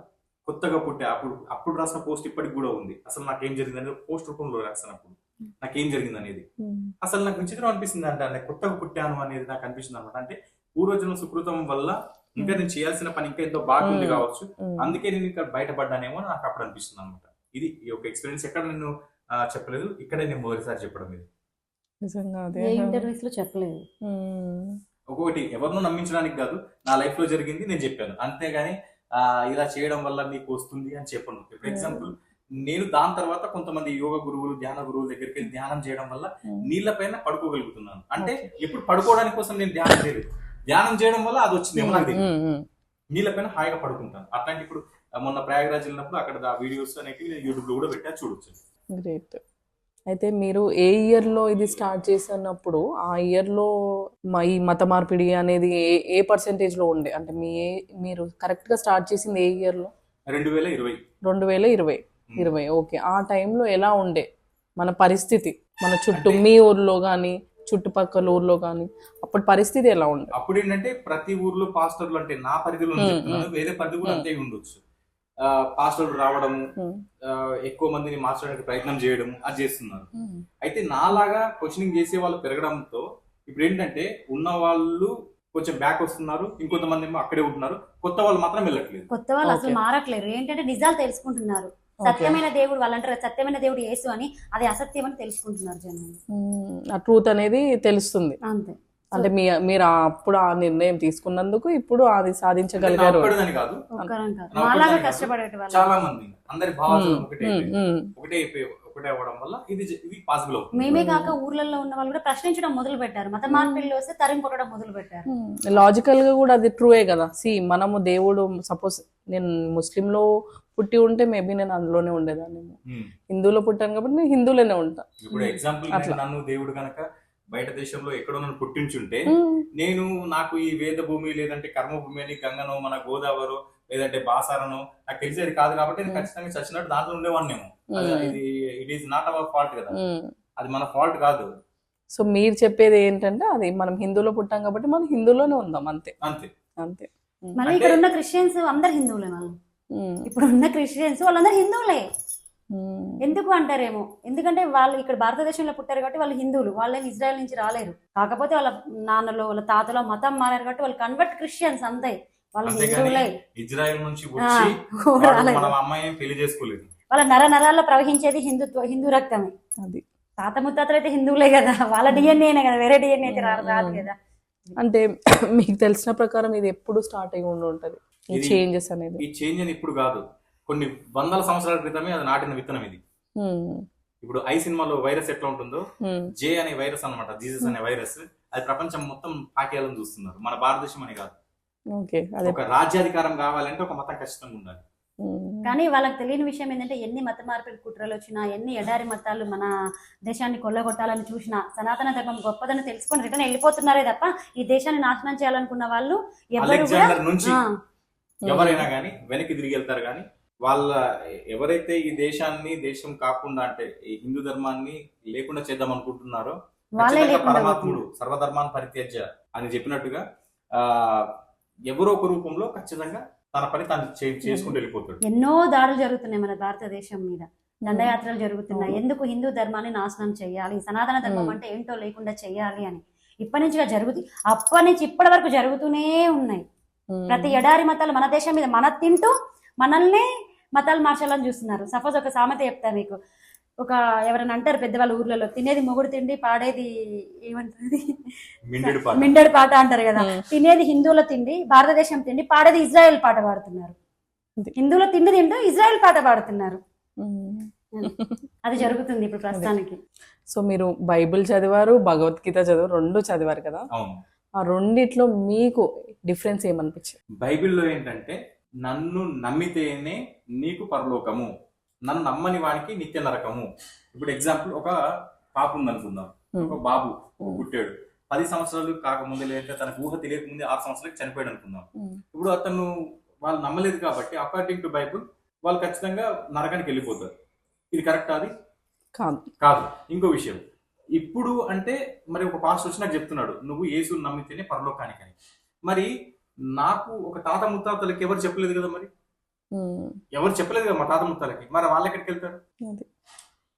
కొత్తగా పుట్టా. అప్పుడు రాసిన పోస్ట్ ఇప్పటికి కూడా ఉంది. అసలు నాకేం జరిగింది అనేది పోస్ట్ రూపంలో రాసినప్పుడు నాకేం జరిగింది అనేది అసలు నాకు విచిత్రం అనిపిస్తుంది. అంటే కొత్తగా పుట్టాను అనేది నాకు అనిపిస్తుంది అనమాట. అంటే పూర్వజన్మ సుకృతం వల్ల ఇంకా నేను చేయాల్సిన పని ఇంకా ఎంతో బాగుంది కావచ్చు, అందుకే నేను ఇక్కడ బయటపడ్డానేమో నాకు అప్పుడు అనిపిస్తుంది అనమాట. ఇది ఒక ఎక్స్పీరియన్స్ ఎక్కడ నేను చెప్పలేదు, ఇక్కడే నేను మొదటిసారి చెప్పడం. ఇది నిజంగా ఏ ఇంటర్వ్యూస్ లో చెప్పలేదు. ఒకటి ఎవరినో నమ్మించడానికి కాదు, నా లైఫ్ లో జరిగింది నేను చెప్పాను, అంతేగాని ఇలా చేయడం వల్ల మీకు వస్తుంది అని చెప్పను. ఇప్పుడు ఎగ్జాంపుల్, నేను దాని తర్వాత కొంతమంది యోగ గురువులు, ధ్యాన గురువుల దగ్గరికి వెళ్ళి ధ్యానం చేయడం వల్ల నీళ్ల పైన పడుకోగలుగుతున్నాను. అంటే ఎప్పుడు పడుకోవడానికి కోసం నేను ధ్యానం చేయలేదు, ధ్యానం చేయడం వల్ల అది వచ్చిందేమో నాకు తెలియదు. నీళ్ల పైన హాయిగా పడుకుంటాను. అట్లాంటి ఇప్పుడు మొన్న ప్రయాగరాజ్ వెళ్ళినప్పుడు అక్కడ ఆ వీడియోస్ అనేవి నేను యూట్యూబ్ లో కూడా పెట్టా, చూడొచ్చు. గ్రేట్. అయితే మీరు ఏ ఇయర్ లో ఇది స్టార్ట్ చేసినప్పుడు ఆ ఇయర్ లో ఈ మత మార్పిడి అనేది ఏ పర్సెంటేజ్ లో ఉండే? అంటే మీరు కరెక్ట్ గా స్టార్ట్ చేసింది ఏ ఇయర్ లో? 2020. ఓకే. ఆ టైంలో ఎలా ఉండే మన పరిస్థితి, మన చుట్టూ, మీ ఊర్లో గానీ చుట్టుపక్కల ఊర్లో గానీ అప్పుడు పరిస్థితి ఎలా ఉండే? అప్పుడు ఏంటంటే ప్రతి ఊర్లో పాస్టర్లు, అంటే నా పరిధిలో వేరే పరిధి కూడా అంతే ఉండొచ్చు, పాస్టర్లు రావడము, ఎక్కువ మందిని మార్చడానికి ప్రయత్నం చేయడం అది చేస్తున్నారు. అయితే నాలాగా క్వశ్చనింగ్ చేసే వాళ్ళు పెరగడంతో ఇప్పుడు ఏంటంటే ఉన్న వాళ్ళు కొంచెం బ్యాక్ వస్తున్నారు, ఇంకొంతమంది ఏమో అక్కడే ఉంటున్నారు, కొత్త వాళ్ళు మాత్రం వెళ్ళట్లేదు. కొత్త వాళ్ళు అసలు మారట్లేరు. ఏంటంటే నిజాలు తెలుసుకుంటున్నారు. సత్యమైన దేవుడు, వాళ్ళంటారు సత్యమైన దేవుడు యేసు అని, అది అసత్యం అని తెలుసుకుంటున్నారు జనాలు. ఆ ట్రూత్ అనేది తెలుస్తుంది అంతే. అంటే మీరు అప్పుడు ఆ నిర్ణయం తీసుకున్నందుకు ఇప్పుడు అది సాధించగలిగారు. మాలాగా కష్టపడేట వాళ్ళు చాలా మంది, అందరి భావాలు ఒకటే అవ్వడం వల్ల ఇది పాసిబుల్ అవుతుంది. మేమే కాక ఊర్లలో ఉన్న వాళ్ళు కూడా ప్రశ్నించడం మొదలు పెట్టారు. మత మార్పిడిలో వస్తే తరిమి కొట్టడం మొదలు పెట్టారు. లాజికల్ గా కూడా అది ట్రూయే కదా. మనము దేవుడు, సపోజ్ నేను ముస్లింలో పుట్టి ఉంటే మేబీ నేను అందులోనే ఉండేదాన్ని, హిందూలో పుట్టాను కాబట్టి నేను హిందూలోనే ఉంటా. ఇప్పుడు ఎగ్జాంపుల్, నన్ను దేవుడు కనుక బయట దేశంలో ఎక్కడో నన్ను పుట్టించుంటే నేను నాకు ఈ వేద భూమి లేదంటే కర్మభూమి అని గంగనో మన గోదావరి లేదంటే బాసారనో నాకు తెలిసేది కాదు కాబట్టి నేను ఖచ్చితంగా చచ్చినట్టు దాంట్లో ఉండేవాడినేమో. It is not our fault కదా, అది మన ఫాల్ట్ కాదు. సో మీరు చెప్పేది ఏంటంటే అది మనం హిందూలో పుట్టాం కాబట్టి మనం హిందూలోనే ఉందాం, అంతే అంతే అంతే. మళ్ళీ ఇక్కడ ఉన్న క్రిస్టియన్స్ అందరు హిందువులే, వాళ్ళు ఇప్పుడు ఉన్న క్రిస్టియన్స్ వాళ్ళందరూ హిందువులే. ఎందుకు అంటారేమో, ఎందుకంటే వాళ్ళు ఇక్కడ భారతదేశంలో పుట్టారు కాబట్టి వాళ్ళు హిందువులు, వాళ్ళేం ఇజ్రాయెల్ నుంచి రాలేరు. కాకపోతే వాళ్ళ నాన్నలో వాళ్ళ తాతలో మతం మారారు కాబట్టి వాళ్ళు కన్వర్ట్ క్రిస్టియన్స్, అంతే. వాళ్ళు హిందువులే. ఇజ్రాయెల్ నుంచి వచ్చి మన అమ్మాయిని పెళ్లి చేసుకోలేదు. వాళ్ళ నరాల్లో ప్రవహించేది హిందూ రక్తమే. అది తాత ముత్తాతలు అయితే హిందువులే కదా, వాళ్ళ డిఎన్ఏనే కదా, వేరే డిఎన్ఏ అయితే రాదు కదా. అంటే మీకు తెలిసిన ప్రకారం ఇది ఎప్పుడు స్టార్ట్ అయ్యి ఉంటది ఈ చేంజెస్ అనేది? ఈ చేంజ్ అని ఇప్పుడు కాదు, కొన్ని వందల సంవత్సరాల క్రితమే అది నాటిన విత్తనం ఇది. ఇప్పుడు ఐ సినిమాలో వైరస్ ఎట్లా ఉంటుందో, జే అనే వైరస్ అన్నమాట, జీసస్ అనే వైరస్, అది ప్రపంచం మొత్తం పాకేయాలని చూస్తున్నారు, మన భారతదేశం అని కాదు. ఒక రాజ్యాధికారం కావాలంటే ఒక మతం ఖచ్చితంగా ఉండాలి. కానీ వాళ్ళకి తెలియని విషయం ఏంటంటే, ఎన్ని మత మార్పిడి కుట్రలు వచ్చినా, ఎన్ని ఎడారి మతాలు మన దేశాన్ని కొల్లగొట్టాలని చూసినా, సనాతన ధర్మం గొప్పదని తెలుసుకొని రిటర్న్ వెళ్ళిపోతున్నారే తప్ప ఈ దేశాన్ని నాశనం చేయాలనుకున్న వాళ్ళు అలెగ్జాండర్ నుంచి ఎవరైనా గానీ వెనక్కి తిరిగి వెళ్తారు. కానీ వాళ్ళ ఎవరైతే ఈ దేశాన్ని దేశం కాకుండా, అంటే ఈ హిందూ ధర్మాన్ని లేకుండా చేద్దాం అనుకుంటున్నారో, పరమాత్ముడు సర్వధర్మాన్ని పరిత్యజ్య అని చెప్పినట్టుగా ఎవరో ఒక రూపంలో ఖచ్చితంగా తన పని తను చేసుకుంటూ వెళ్ళిపోతాడు. ఎన్నో దాడులు జరుగుతున్నాయి మన భారతదేశం మీద, దండయాత్రలు జరుగుతున్నాయి. ఎందుకు హిందూ ధర్మాన్ని నాశనం చేయాలి, సనాతన ధర్మం అంటే ఏంటో లేకుండా చేయాలి అని ఇప్పటి నుంచిగా జరుగుతుంది. అప్పటి నుంచి ఇప్పటి వరకు జరుగుతూనే ఉన్నాయి. ప్రతి ఎడారి మతాలు మన దేశం మీద మన తింటూ మనల్ని మతాలు మార్చాలని చూస్తున్నారు. సపోజ్ ఒక సామెత చెప్తా మీకు, ఒక ఎవరైనా అంటారు పెద్దవాళ్ళ ఊర్లలో, తినేది మొగుడు తిండి, పాడేది ఏమంటారు, మిండెడు పాట అంటారు కదా. తినేది హిందువుల తిండి, భారతదేశం తిండి, పాడేది ఇజ్రాయెల్ పాట పాడుతున్నారు. హిందువుల తిండి తింటూ ఇజ్రాయెల్ పాట పాడుతున్నారు. అది జరుగుతుంది ఇప్పుడు ప్రస్తుతానికి. సో మీరు బైబిల్ చదివారు, భగవద్గీత చదివారు, రెండు చదివారు కదా. ఆ రెండిట్లో మీకు డిఫరెన్స్ ఏమనిపించింది? బైబిల్లో ఏంటంటే, నన్ను నమ్మితేనే నీకు పరలోకము, నన్ను నమ్మని వానికి నిత్య నరకము. ఇప్పుడు ఎగ్జాంపుల్, ఒక పాప ఉంది అనుకుందాం, ఒక బాబు పుట్టాడు, 10 సంవత్సరాలు కాకముందే, లేదా తనకు ఊహ తెలియకముందే 6 సంవత్సరాలకి చనిపోయాడు అనుకుందాం. ఇప్పుడు అతను వాళ్ళు నమ్మలేదు కాబట్టి అకార్డింగ్ టు బైబుల్ వాళ్ళు ఖచ్చితంగా నరకానికి వెళ్ళిపోతారు. ఇది కరెక్ట్ అది కాదు. కాదు. ఇంకో విషయం, ఇప్పుడు అంటే మరి ఒక పాస్టర్ వచ్చి నాకు చెప్తున్నాడు నువ్వు యేసుని నమ్మితేనే పరలోకానికి అని. మరి నాకు ఒక తాత ముత్తాతలకి ఎవరు చెప్పలేదు కదా, మరి ఎవరు చెప్పలేదు కదా మా తాత ముత్తాలకి, మరి వాళ్ళు ఎక్కడికి వెళ్తారు?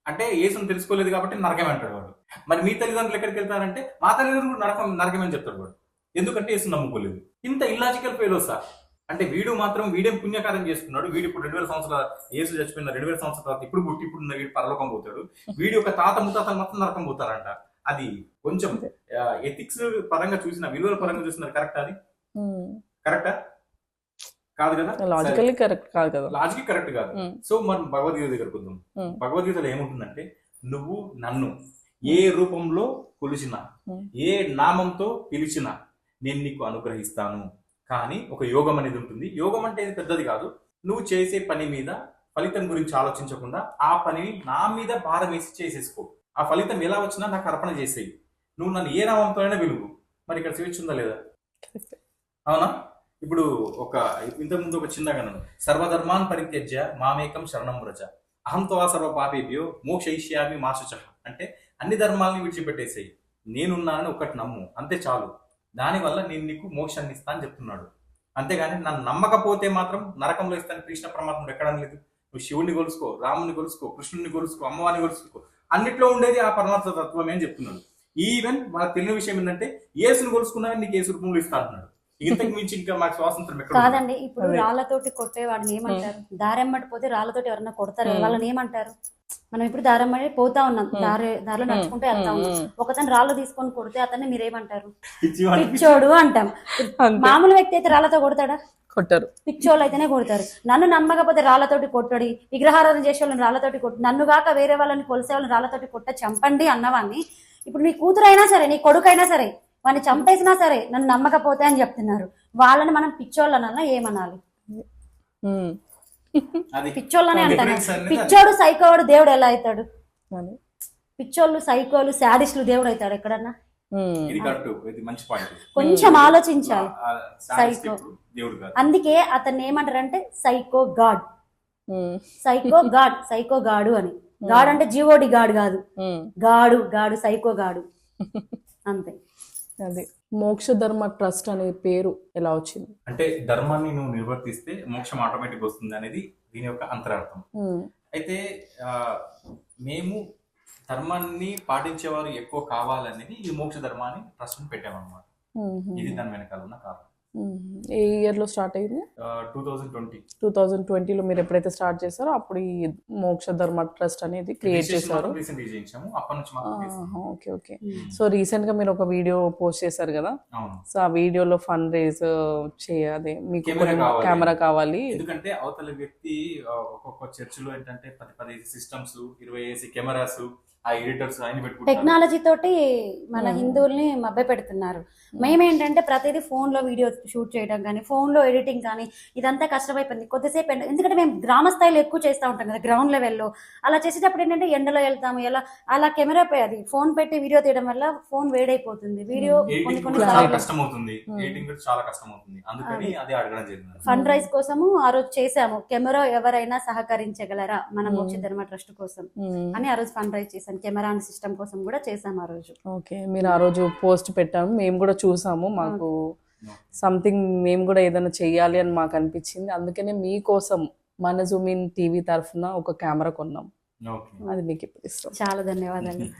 అంటే యేసుని తెలుసుకోలేదు కాబట్టి నరకమే అంటాడు వాడు. మరి మీ తల్లిదండ్రులు ఎక్కడికి వెళ్తారంటే మా తల్లిదండ్రులు నరకమని చెప్తాడు వాడు. ఎందుకంటే యేసుని నమ్ముకోలేదు. ఇంత ఇల్లాజికల్ ఫెయిల్స్. అంటే వీడేం పుణ్యకార్యం చేసుకున్నాడు, వీడు ఇప్పుడు 2000 సంవత్సరాల యేసు చచ్చిపోయిన 2000 సంవత్సరాల తర్వాత ఇప్పుడు వీడు పరలోకం పోతాడు, వీడి యొక్క తాత ముత్తాతలు మొత్తం నరకం పోతారంట. అది కొంచెం ఎథిక్స్ పరంగా చూసిన, విలువల పరంగా చూసిన కరెక్ట్ అది? కరెక్టా కాదు కదా, లాజికల్లీ కరెక్ట్ కాదు కదా, లాజిక్ కరెక్ట్ కాదు. సో మనం భగవద్గీత దగ్గరకు వద్దాం. భగవద్గీతలో ఏముంటుందంటే, నువ్వు నన్ను ఏ రూపంలో కొలిచినా, ఏ నామంతో పిలిచినా నేను నీకు అనుగ్రహిస్తాను. కానీ ఒక యోగం అనేది ఉంటుంది. యోగం అంటే ఇది పెద్దది కాదు. నువ్వు చేసే పని మీద ఫలితం గురించి ఆలోచించకుండా ఆ పనిని నా మీద భారం వేసి చేసేసుకో. ఆ ఫలితం ఎలా వచ్చినా నాకు అర్పణ చేసేయి. నువ్వు నన్ను ఏ నామంతో అయినా పిలువు. మరి ఇక్కడ స్విచ్ ఉందా లేదా? అవునా? ఇప్పుడు ఇంతకుముందు ఒక చిన్నగా సర్వధర్మాన్ పరిత్యజ్య మామేకం శరణం వ్రజ అహం త్వా సర్వ పాపేభ్యో మోక్షయిష్యామి మా శుచః. అంటే అన్ని ధర్మాలని విడిచిపెట్టేసేయి, నేనున్నానని ఒకటి నమ్ము, అంతే చాలు. దానివల్ల నేను నీకు మోక్షాన్ని ఇస్తా అని చెప్తున్నాడు. అంతేగాని నన్ను నమ్మకపోతే మాత్రం నరకంలో ఇస్తాను కృష్ణ పరమాత్ముడు ఎక్కడం లేదు. నువ్వు శివుని కొలుసుకో, రాముని కొలుసుకో, కృష్ణుని కొలుసుకో, అమ్మవారిని కొలుసుకో, అన్నిట్లో ఉండేది ఆ పరమాత్మ తత్వమే అని చెప్తున్నాడు. ఈవెన్ వాళ్ళకి తెలియని విషయం ఏంటంటే యేసుని కొలుసుకున్నావని నీకు యేసు రూపంలో ఇస్తా అంటున్నాడు. ఇంతకు మించి ఇంకా మాకు స్వాతంత్రం ఎక్కడ? కాదండి, ఇప్పుడు రాళ్లతోటి కొట్టే వాడిని ఏమంటారు? దారెమ్మటి పోతే రాళ్లతోటి ఎవరన్నా కొడతారు, వాళ్ళని ఏమంటారు? మనం ఇప్పుడు దారెమ్మడి పోతా ఉన్నాం, దారిలో నడుచుకుంటూ వెళ్తా ఉన్నాం, ఒకతను రాళ్ళు తీసుకొని కొడితే అతన్ని మీరేమంటారు? పిచ్చోడు అంటాం. మామూలు వ్యక్తి అయితే రాళ్లతో కొడతాడా? కొట్టారు. పిచ్చోళ్ళు అయితేనే కొడతారు. నన్ను నమ్మకపోతే రాళ్లతోటి కొట్టడి, విగ్రహారాధన చేసే వాళ్ళని రాళ్లతోటి కొట్టు, నన్ను కాక వేరే వాళ్ళని కొలిసే వాళ్ళని రాళ్లతోటి కొట్ట చంపండి అన్నవాన్ని ఇప్పుడు నీ కూతురు అయినా సరే, నీ కొడుకైనా సరే, వాడిని చంపేసినా సరే నన్ను నమ్మకపోతే అని చెప్తున్నారు. వాళ్ళని మనం పిచ్చోళ్ళనన్నా ఏమనాలి? పిచ్చోళ్ళనే అంటాను. పిచ్చోడు సైకోడు దేవుడు ఎలా అవుతాడు? పిచ్చోళ్ళు సైకోలు శాడిస్టులు దేవుడు అవుతాడు ఎక్కడన్నా? కొంచెం ఆలోచించాలి. సైకో, అందుకే అతన్ని ఏమంటారంటే సైకో గాడ్. సైకో గాడు అని. గాడ్ అంటే జీవోడి గాడు కాదు, గాడు సైకో గాడు అంతే. అది మోక్ష ధర్మ ట్రస్ట్ అనే పేరు ఎలా వచ్చింది? అంటే ధర్మాన్ని నువ్వు నిర్వర్తిస్తే మోక్షం ఆటోమేటిక్ వస్తుంది అనేది దీని యొక్క అంతరార్థం. అయితే మేము ధర్మాన్ని పాటించేవారు ఎక్కువ కావాలనేది ఈ మోక్ష ధర్మాన్ని ట్రస్ట్ పెట్టామన్నమాట. ఇది దాని వెనకాల ఉన్న కారణం. ఏ ఇయర్ లో స్టార్ట్ అయింది? 2020లో మీరు ఎప్పుడైతే స్టార్ట్ చేశారో అప్పుడు ఈ మోక్ష ధర్మ ట్రస్ట్ అనేది క్రియేట్ చేశారు. ఓకే. సో రీసెంట్ గా మీరు ఒక వీడియో పోస్ట్ చేశారు కదా, సో ఆ వీడియోలో ఫండ్ రేజ్ చేయాలి, మీకు కెమెరా కావాలి. ఎందుకంటే అవతల వ్యక్తి ఒక్కొక్క చర్చిలో ఏంటంటే 10 సిస్టమ్స్, 20 కెమెరాస్, ఆ ఎడిటర్స్ ఆయన పెట్టుకుంటారు. టెక్నాలజీ తోటి మన హిందువుల్ని మభ్య పెడుతున్నారు. మేమేంటంటే ప్రతిదీ ఫోన్ లో వీడియో షూట్ చేయడం కానీ, ఫోన్ లో ఎడిటింగ్ కానీ, ఇదంతా కష్టమైపోయింది కొద్దిసేపు. ఎందుకంటే మేము గ్రామ స్థాయిలో ఎక్కువ చేస్తూ ఉంటాం కదా, గ్రౌండ్ లెవెల్లో. అలా చేసేటప్పుడు ఏంటంటే ఎండలో వెళ్తాము, అలా కెమెరా అది ఫోన్ పెట్టి వీడియో తీయడం వల్ల ఫోన్ వేడైపోతుంది, వీడియో కొన్ని ఫండ్ రైజ్ కోసము ఆ రోజు చేసాము. కెమెరా ఎవరైనా సహకరించగలరా మన మోక్ష ధర్మ ట్రస్ట్ కోసం అని ఆ రోజు ఫండ్ రైజ్ చేసాము. కెమెరా సిస్టమ్ కోసం కూడా చేసాము ఆ రోజు. ఓకే, మీరు ఆ రోజు పోస్ట్ పెట్టాము, మేము కూడా చూసాము. మాకు సంథింగ్ మేము కూడా ఏదైనా చెయ్యాలి అని మాకు అనిపించింది. అందుకనే మీకోసం మన జూమిన్ టీవీ తరఫున ఒక కెమెరా కొన్నాం. అది మీకు ఇప్పుడు ఇస్తాం. చాలా ధన్యవాదాలు.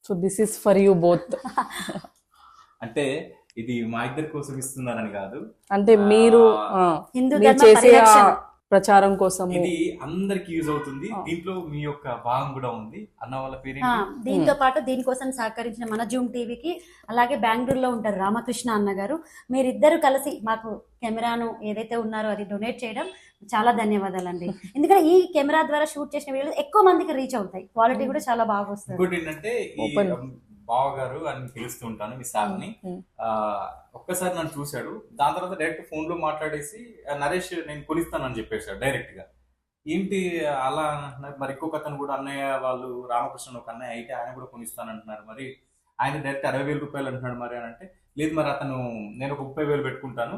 So this is for you both. అంటే ఇది మా ఇద్దరి కోసం ఇస్తున్నారని కాదు, అంటే మీరు చేసే ప్రచారం కోసం ఇది అందరికి యూజ్ అవుతుంది. దీంట్లో మీ యొక్క భాగం కూడా ఉంది. అన్న వాళ్ళ పేరు దీంతో పాటు దీనికోసం సహకరించిన మన జూమ్ టీవీకి, అలాగే బెంగళూరులో ఉంటారు రామకృష్ణ అన్న గారు, మీరిద్దరు కలిసి మాకు కెమెరాను ఏదైతే ఉన్నారో అది డొనేట్ చేయడం చాలా ధన్యవాదాలండి. ఎందుకంటే ఈ కెమెరా ద్వారా షూట్ చేసిన వీడియోలు ఎక్కువ మందికి రీచ్ అవుతాయి, క్వాలిటీ కూడా చాలా బాగా వస్తుంది. ఇంకోటి ఏంటంటే బావగారు అని పిలుస్తూ ఉంటాను మీ సార్ని. ఒక్కసారి నన్ను చూశాడు, దాని తర్వాత డైరెక్ట్ ఫోన్ లో మాట్లాడేసి నరేష్ నేను కొనిస్తానని చెప్పేశాడు డైరెక్ట్ గా. ఏంటి అలా అంటున్నారు? మరి ఇంకొక అతను కూడా అన్నయ్య వాళ్ళు రామకృష్ణ ఒక అన్నయ్య అయితే ఆయన కూడా కొనిస్తానంటున్నారు, మరి ఆయన డైరెక్ట్ 60,000 రూపాయలు అంటున్నాడు మరి అని అంటే, లేదు మరి అతను నేను ఒక 30,000 పెట్టుకుంటాను,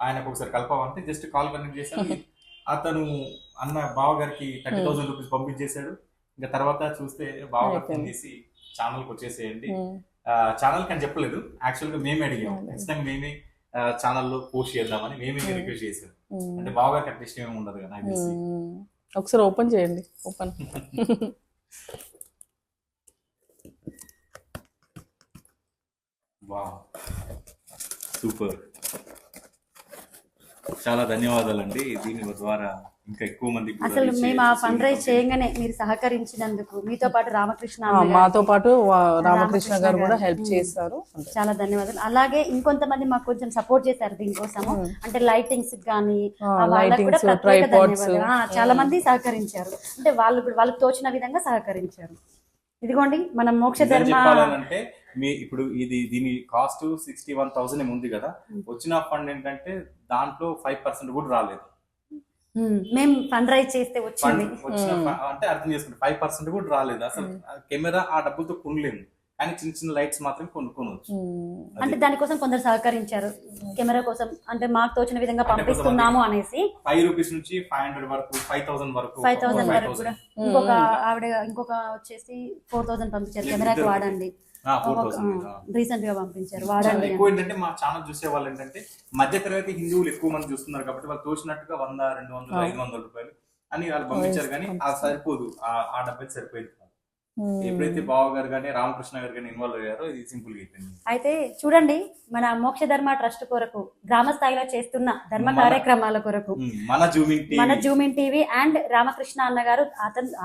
ఆయనకు ఒకసారి కలపమంటే జస్ట్ కాల్ కనెక్ట్ చేశాను. అతను అన్న బావగారికి 30,000 రూపీస్ పంపించేశాడు. ఇంకా తర్వాత చూస్తే బావగారు ఫోన్ చేసి ఛానల్కి వచ్చేసేయండి, ఛానల్ అని చెప్పలేదు, యాక్చువల్ గా మేమే అడిగాం, ఖచ్చితంగా మేమే ఛానల్లో పోస్ట్ చేద్దామని మేమే రిక్వెస్ట్ చేసాం. అంటే బావగారికి అట్లా ఇష్టం ఏమి ఉండదు కదా నాకు తెలిసి. ఒకసారి ఓపెన్ చేయండి. ఓపెన్. వావ్, సూపర్, చాలా ధన్యవాదాలండి. దీని ద్వారా ఇంకా ఎక్కువ మంది అసలు మేము ఆ ఫండ్ రైజ్ చేయగానే మీరు సహకరించినందుకు, మీతో పాటు రామకృష్ణ అన్న గారు, మాతో పాటు రామకృష్ణ గారు కూడా హెల్ప్ చేస్తారు. చాలా ధన్యవాదాలు. అలాగే ఇంకొంతమంది మాకు కొంచెం సపోర్ట్ చేశారు దీనికోసము, అంటే లైటింగ్స్ కానీ వాళ్ళకి కూడా ప్రత్యేక ధన్యవాదాలు. చాలా మంది సహకరించారు, అంటే వాళ్ళకి తోచిన విధంగా సహకరించారు. ఇదిగోండి మనం మోక్ష ధర్మ చెప్పాలంటే మీ ఇప్పుడు దీని కాస్ట్ 61,000 ఉంది కదా, వచ్చిన ఫండ్ ఏంటంటే దాంట్లో 5% కూడా రాలేదు. మేము ఫండ్ రైజ్ చేస్తే వచ్చింది అంటే అర్థం చేసుకుంటే 5% కూడా రాలేదు. అసలు కెమెరా ఆ డబ్బులతో కొనలేము, కానీ చిన్న చిన్న లైట్స్ మాత్రం కొనుక్కోవచ్చు. అంటే దానికోసం కొందరు సహకరించారు, కెమెరా కోసం, అంటే మాకు తోచిన విధంగా పంపిస్తున్నాము అనేసి. 5 రూపీస్ నుంచి 500 వరకు, 5,000 వరకు, 5,000 వరకు కూడా. ఇంకొక వచ్చేసి 4,000 పంపించారు, కెమెరాకి వాడండి, రీసెంట్ గా పంపించారు, వాడండి. ఎక్కువ ఏంటంటే మా ఛానల్ చూసే వాళ్ళు ఏంటంటే మధ్య తరగతి హిందువులు ఎక్కువ మంది చూస్తున్నారు కాబట్టి వాళ్ళు తోచినట్టుగా 100, 200, 500 రూపాయలు అని వాళ్ళు పంపించారు, కానీ అది సరిపోదు, ఆ డబ్బు సరిపోయింది. ఎప్పుడైతే బావగారు కానీ రామకృష్ణ గారు కానీ ఇన్వాల్వ్ అయ్యారో ఇది సింపుల్ గా అయిపోయింది. అయితే చూడండి, మన మోక్ష ధర్మ ట్రస్ట్ కొరకు గ్రామ స్థాయిలో చేస్తున్న ధర్మ కార్యక్రమాల కొరకు మన జూమిన్ టీవీ అండ్ రామకృష్ణ అన్నగారు,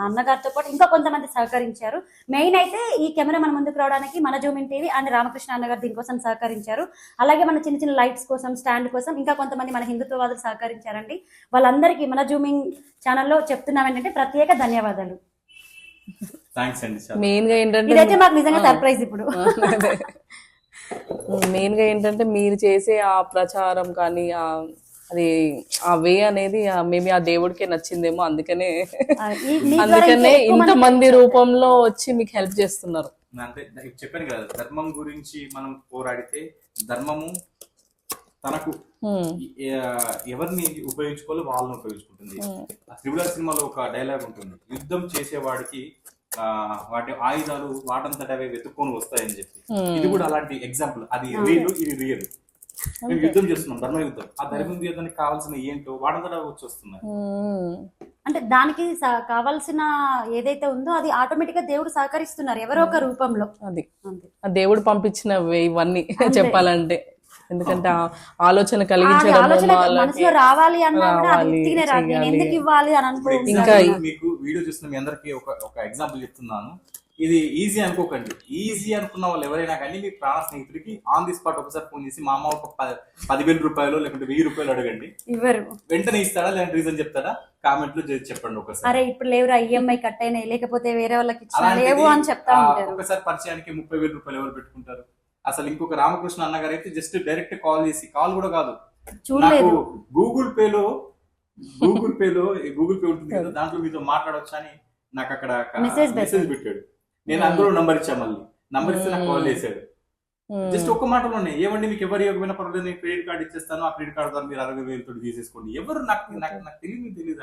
అన్నగారితో పాటు ఇంకా కొంతమంది సహకరించారు. మెయిన్ అయితే ఈ కెమెరా మన ముందుకు రావడానికి మన జూమిన్ టీవీ అండ్ రామకృష్ణ అన్నగారు దీనికోసం సహకరించారు. అలాగే మన చిన్న చిన్న లైట్స్ కోసం, స్టాండ్ కోసం ఇంకా కొంతమంది మన హిందుత్వవాదులు సహకరించారండి. వాళ్ళందరికీ మన జూమింగ్ ఛానల్లో చెప్తున్నాం ఏంటంటే ప్రత్యేక ధన్యవాదాలు. మెయిన్ గా ఏంటంటే ఇదైతే మాకు నిజంగా సర్ప్రైజ్. ఇప్పుడు మెయిన్ గా ఏంటంటే మీరు చేసే ఆ ప్రచారం కానీ అది ఆ వే అనేది మేబీ ఆ దేవుడికే నచ్చిందేమో, అందుకనే ఇంతమంది రూపంలో వచ్చి మీకు హెల్ప్ చేస్తున్నారు. అంటే చెప్పాను కదా, ధర్మం గురించి మనం పోరాడితే ధర్మము తనకు ఎవరిని ఉపయోగించుకోవాలో వాళ్ళని ఉపయోగించుకుంటుంది. త్రిబుల్ సినిమాలో ఒక డైలాగ్ ఉంటుంది, యుద్ధం చేసేవాడికి వాటి ఆయుధాలు వాటంతట అవే వెతుక్కొని వస్తాయని చెప్పి. ఇది కూడా అలాంటి ఎగ్జాంపుల్. అది రియల్, ఇది రియల్. మేము యుద్ధం చేస్తున్నాం, ధర్మ యుద్ధం. ఆ ధర్మ యుద్ధానికి కావాల్సిన ఏంటో వాటంతట వచ్చి వస్తున్నాయి. అంటే దానికి కావాల్సిన ఏదైతే ఉందో అది ఆటోమేటిక్ గా దేవుడు సహకరిస్తున్నారు ఎవరో ఒక రూపంలో. అది దేవుడు పంపించినవి ఇవన్నీ చెప్పాలంటే. ఎందుకంటే ఆలోచన కలిగించడం మనసులో రావాలి అన్నా ఎందుకు ఇవ్వాలి అని అనుకుంటున్నాను. ఇంకా మీకు వీడియో చూస్తున్న మీ అందరికి ఒక ఎగ్జాంపుల్ చెప్తున్నాను. ఇది ఈజీ అనుకోకండి. ఈజీ అనుకున్న వాళ్ళు ఎవరైనా కానీ మీ ప్రాణ స్నేహితుడికి ఆన్ ది స్పాట్ ఒకసారి ఫోన్ చేసి మా అమ్మ ఒక 10,000 రూపాయలు లేకుంటే 1,000 రూపాయలు అడగండి, ఇవ్వరు. వెంటనే ఇస్తాడా లేదంటే రీజన్ చెప్తాడా? కామెంట్ లో చెప్పండి ఒకసారి. అరే ఇప్పుడు లేవురా, ఈఎంఐ కట్ అయినాయి, లేకపోతే వేరే వాళ్ళకి లేవు అని చెప్తా ఉంటారు. ఒకసారి పరిచయానికి 30,000 రూపాయలు ఎవరు పెట్టుకుంటారు? అసలు ఇంకొక రామకృష్ణ అన్నగారు అయితే జస్ట్ డైరెక్ట్ కాల్ చేసి, కాల్ కూడా కాదు, చూడలేదు, గూగుల్ పే ఉంటుంది కదా, దాంట్లో మీతో మాట్లాడొచ్చు అని నాకు అక్కడ మెసేజ్ పెట్టాడు. నేను అందులో నంబర్ ఇచ్చా, మళ్ళీ నంబర్ ఇస్తే నాకు కాల్ చేశాడు. జస్ట్ ఒక్క మాటలోనే, ఏమండి మీకు ఎవరు ఇవ్వకపోయినా పర్వాలేదు, నేను క్రెడిట్ కార్డు ఇచ్చేస్తాను, ఆ క్రెడిట్ కార్డు ద్వారా మీరు 60,000 తోటి తీసేసుకోండి. ఎవరు నాకు తెలియదు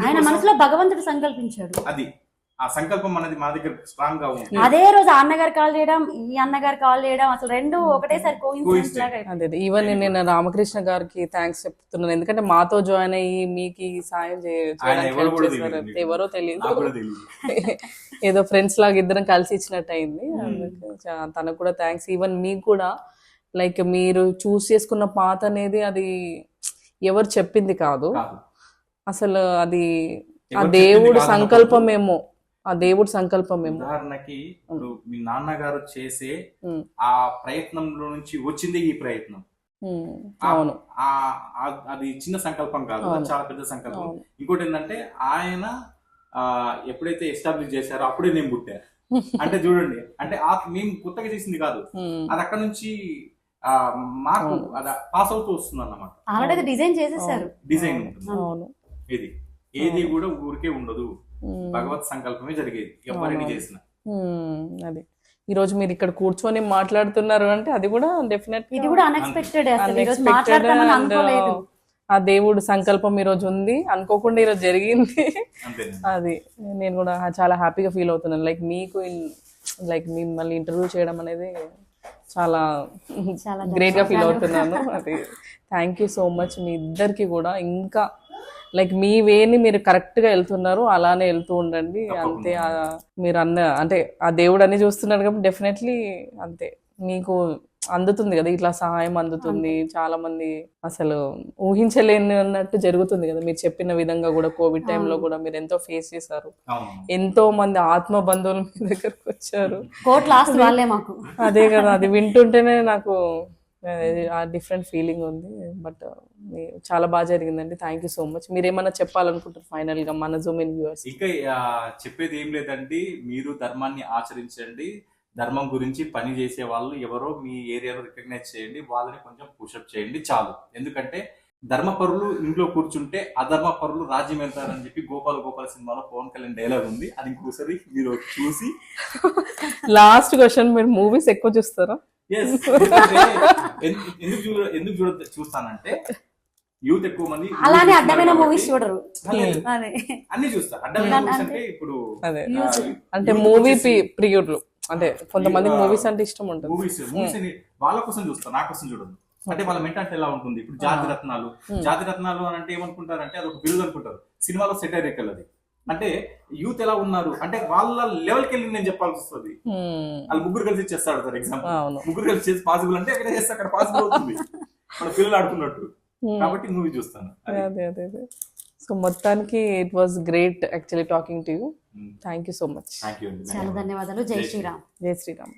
ఆయన మనసులో భగవంతుడు సంకల్పించాడు. అది ఆ సంకల్పం అనేది మా దగ్గర స్ట్రాంగ్ గా ఉంది. అదే రోజు ఆ అన్నగారు కాల్ చేయడం, ఈ అన్నగారు కాల్ చేయడం, అసలు రెండు ఒకటేసారి కోఇన్సిడెన్స్ లాగా. అదే ఈవెన్ నేను రామకృష్ణ గారికి థ్యాంక్స్ చెప్తున్నాను, ఎందుకంటే మాతో జాయిన్ అయ్యి మీకు సాయం చేయడానికి ఎవరో తెలియదు, ఏదో ఫ్రెండ్స్ లాగా ఇద్దరం కలిసి ఇచ్చినట్టు అయింది. తనకు కూడా థ్యాంక్స్. ఈవెన్ మీకు కూడా, లైక్ మీరు చూస్ చేసుకున్న పాత అనేది అది ఎవరు చెప్పింది కాదు, అసలు అది ఆ దేవుడు సంకల్పమేమో, ఆ దేవుడి సంకల్పమేమో. ఉదాహరణకి ఇప్పుడు మీ నాన్నగారు చేసే ఆ ప్రయత్నంలో నుంచి వచ్చింది ఈ ప్రయత్నం. అవును, అది చిన్న సంకల్పం కాదు, చాలా పెద్ద సంకల్పం. ఇంకోటి ఏంటంటే ఆయన ఎప్పుడైతే ఎస్టాబ్లిష్ చేశారో అప్పుడే నేను పుట్టా. అంటే చూడండి, అంటే మేము కొత్తగా చేసింది కాదు, అది అక్కడ నుంచి మాకు అది పాస్ అవుతూ వస్తుంది అన్నమాట. ఆల్రెడీ డిజైన్ చేసేసారు, డిజైన్ ఉంటుంది. ఇది ఏది కూడా ఊరికే ఉండదు, భగవత్ సంకల్పమే జరిగేది ఎవరిని చేసిన. అది ఈ రోజు మీరు ఇక్కడ కూర్చొని మాట్లాడుతున్నారు అంటే అది కూడా డెఫినెట్ ఇది కూడా అన్ఎక్స్పెక్టెడ్ అసలు ఈరోజు మాట్లాడతామని అనుకోలేదు. ఆ దేవుడు సంకల్పం ఈ రోజు ఉంది, అనుకోకుండా ఈరోజు జరిగింది. అంతేనండి. అది నేను కూడా చాలా హ్యాపీగా ఫీల్ అవుతున్నాను. లైక్ మీకు లైక్ మిమ్మల్ని ఇంటర్వ్యూ చేయడం అనేది చాలా గ్రేట్ గా ఫీల్ అవుతున్నాను. అది థ్యాంక్ యూ సో మచ్ మీ ఇద్దరికి కూడా. ఇంకా లైక్ మీ వేని మీరు కరెక్ట్ గా వెళ్తున్నారు, అలానే వెళ్తూ ఉండండి. అంతే మీరు అంటే ఆ దేవుడు అన్ని చూస్తున్నారు కాబట్టి డెఫినెట్లీ అంతే మీకు అందుతుంది కదా, ఇట్లా సహాయం అందుతుంది. చాలా మంది అసలు ఊహించలేని అన్నట్టు జరుగుతుంది కదా. మీరు చెప్పిన విధంగా కూడా కోవిడ్ టైంలో కూడా మీరు ఎంతో ఫేస్ చేశారు. ఎంతో మంది ఆత్మ బంధువులు మీ దగ్గరకు వచ్చారు. కోట్ లాస్ట్ వాళ్ళే మాకు. అదే కదా, అది వింటుంటేనే నాకు ఆ డిఫరెంట్ ఫీలింగ్ ఉంది. బట్ చాలా బాగా జరిగిందండి. Thank you so much. మీరు ఏమన్నా చెప్పాలనుకుంటారు ఫైనల్ గా మన జూమ్ ఇన్ వ్యూవర్స్? ఇంకా చెప్పేది ఏం లేదండి, మీరు ధర్మాన్ని ఆచరించండి. ధర్మం గురించి పని చేసే వాళ్ళు ఎవరో మీ ఏరియాలో రికగ్నైజ్ చేయండి, వాళ్ళని కొంచెం పుషప్ చేయండి చాలు. ఎందుకంటే ధర్మపరులు ఇంట్లో కూర్చుంటే అధర్మ పరులు రాజ్యం వెళ్తారని చెప్పి గోపాల సినిమాలో పవన్ కళ్యాణ్ డైలాగ్ ఉంది. అది ఇంకోసారి మీరు చూసి. లాస్ట్ క్వశ్చన్, మీరు మూవీస్ ఎక్కువ చూస్తారా? ఎందుకు చూస్తానంటే యూత్ ఎక్కువ మంది అలానే అడ్డమైన మూవీస్ చూడరు, అన్ని చూస్తారు. అడ్డమైన మూవీస్ అంటే ఇప్పుడు అదే అంటే మూవీ ప్రియులు అంటే కొంతమందికి మూవీస్ అంటే ఇష్టం ఉంటుంది. మూవీస్ వాళ్ళ కోసం చూస్తారు, నా కోసం చూడదు. అంటే వాళ్ళ మెంటాలిటీ ఎలా ఉంటుంది. ఇప్పుడు జాతి రత్నాలు అని అంటే ఏమనుకుంటారంటే అది ఒక బిరుదు అనుకుంటారు. సినిమాలో సెటైరికల్ అది. అంటే యూత్ ఎలా ఉన్నారు అంటే వాళ్ళ లెవెల్కి వెళ్ళి నేను చెప్పాల్సి వస్తుంది. వాళ్ళు ముగ్గురు కలిసి చేస్తాడు ఫర్ ఎగ్జాంపుల్, ముగ్గురు కలిసి చేసి పాసిబుల్ అంటే ఎక్కడ చేస్తే అక్కడ పాసిబుల్ అవుతుంది. మన పిల్లలు ఆడుకున్నట్టు. కాబట్టి మూవీ చూస్తాను. అదే సో మొత్తానికి it was great actually talking to you. Thank you so much. Thank you. చాలా ధన్యవాదాలు. జై శ్రీరామ్. జై శ్రీరామ్.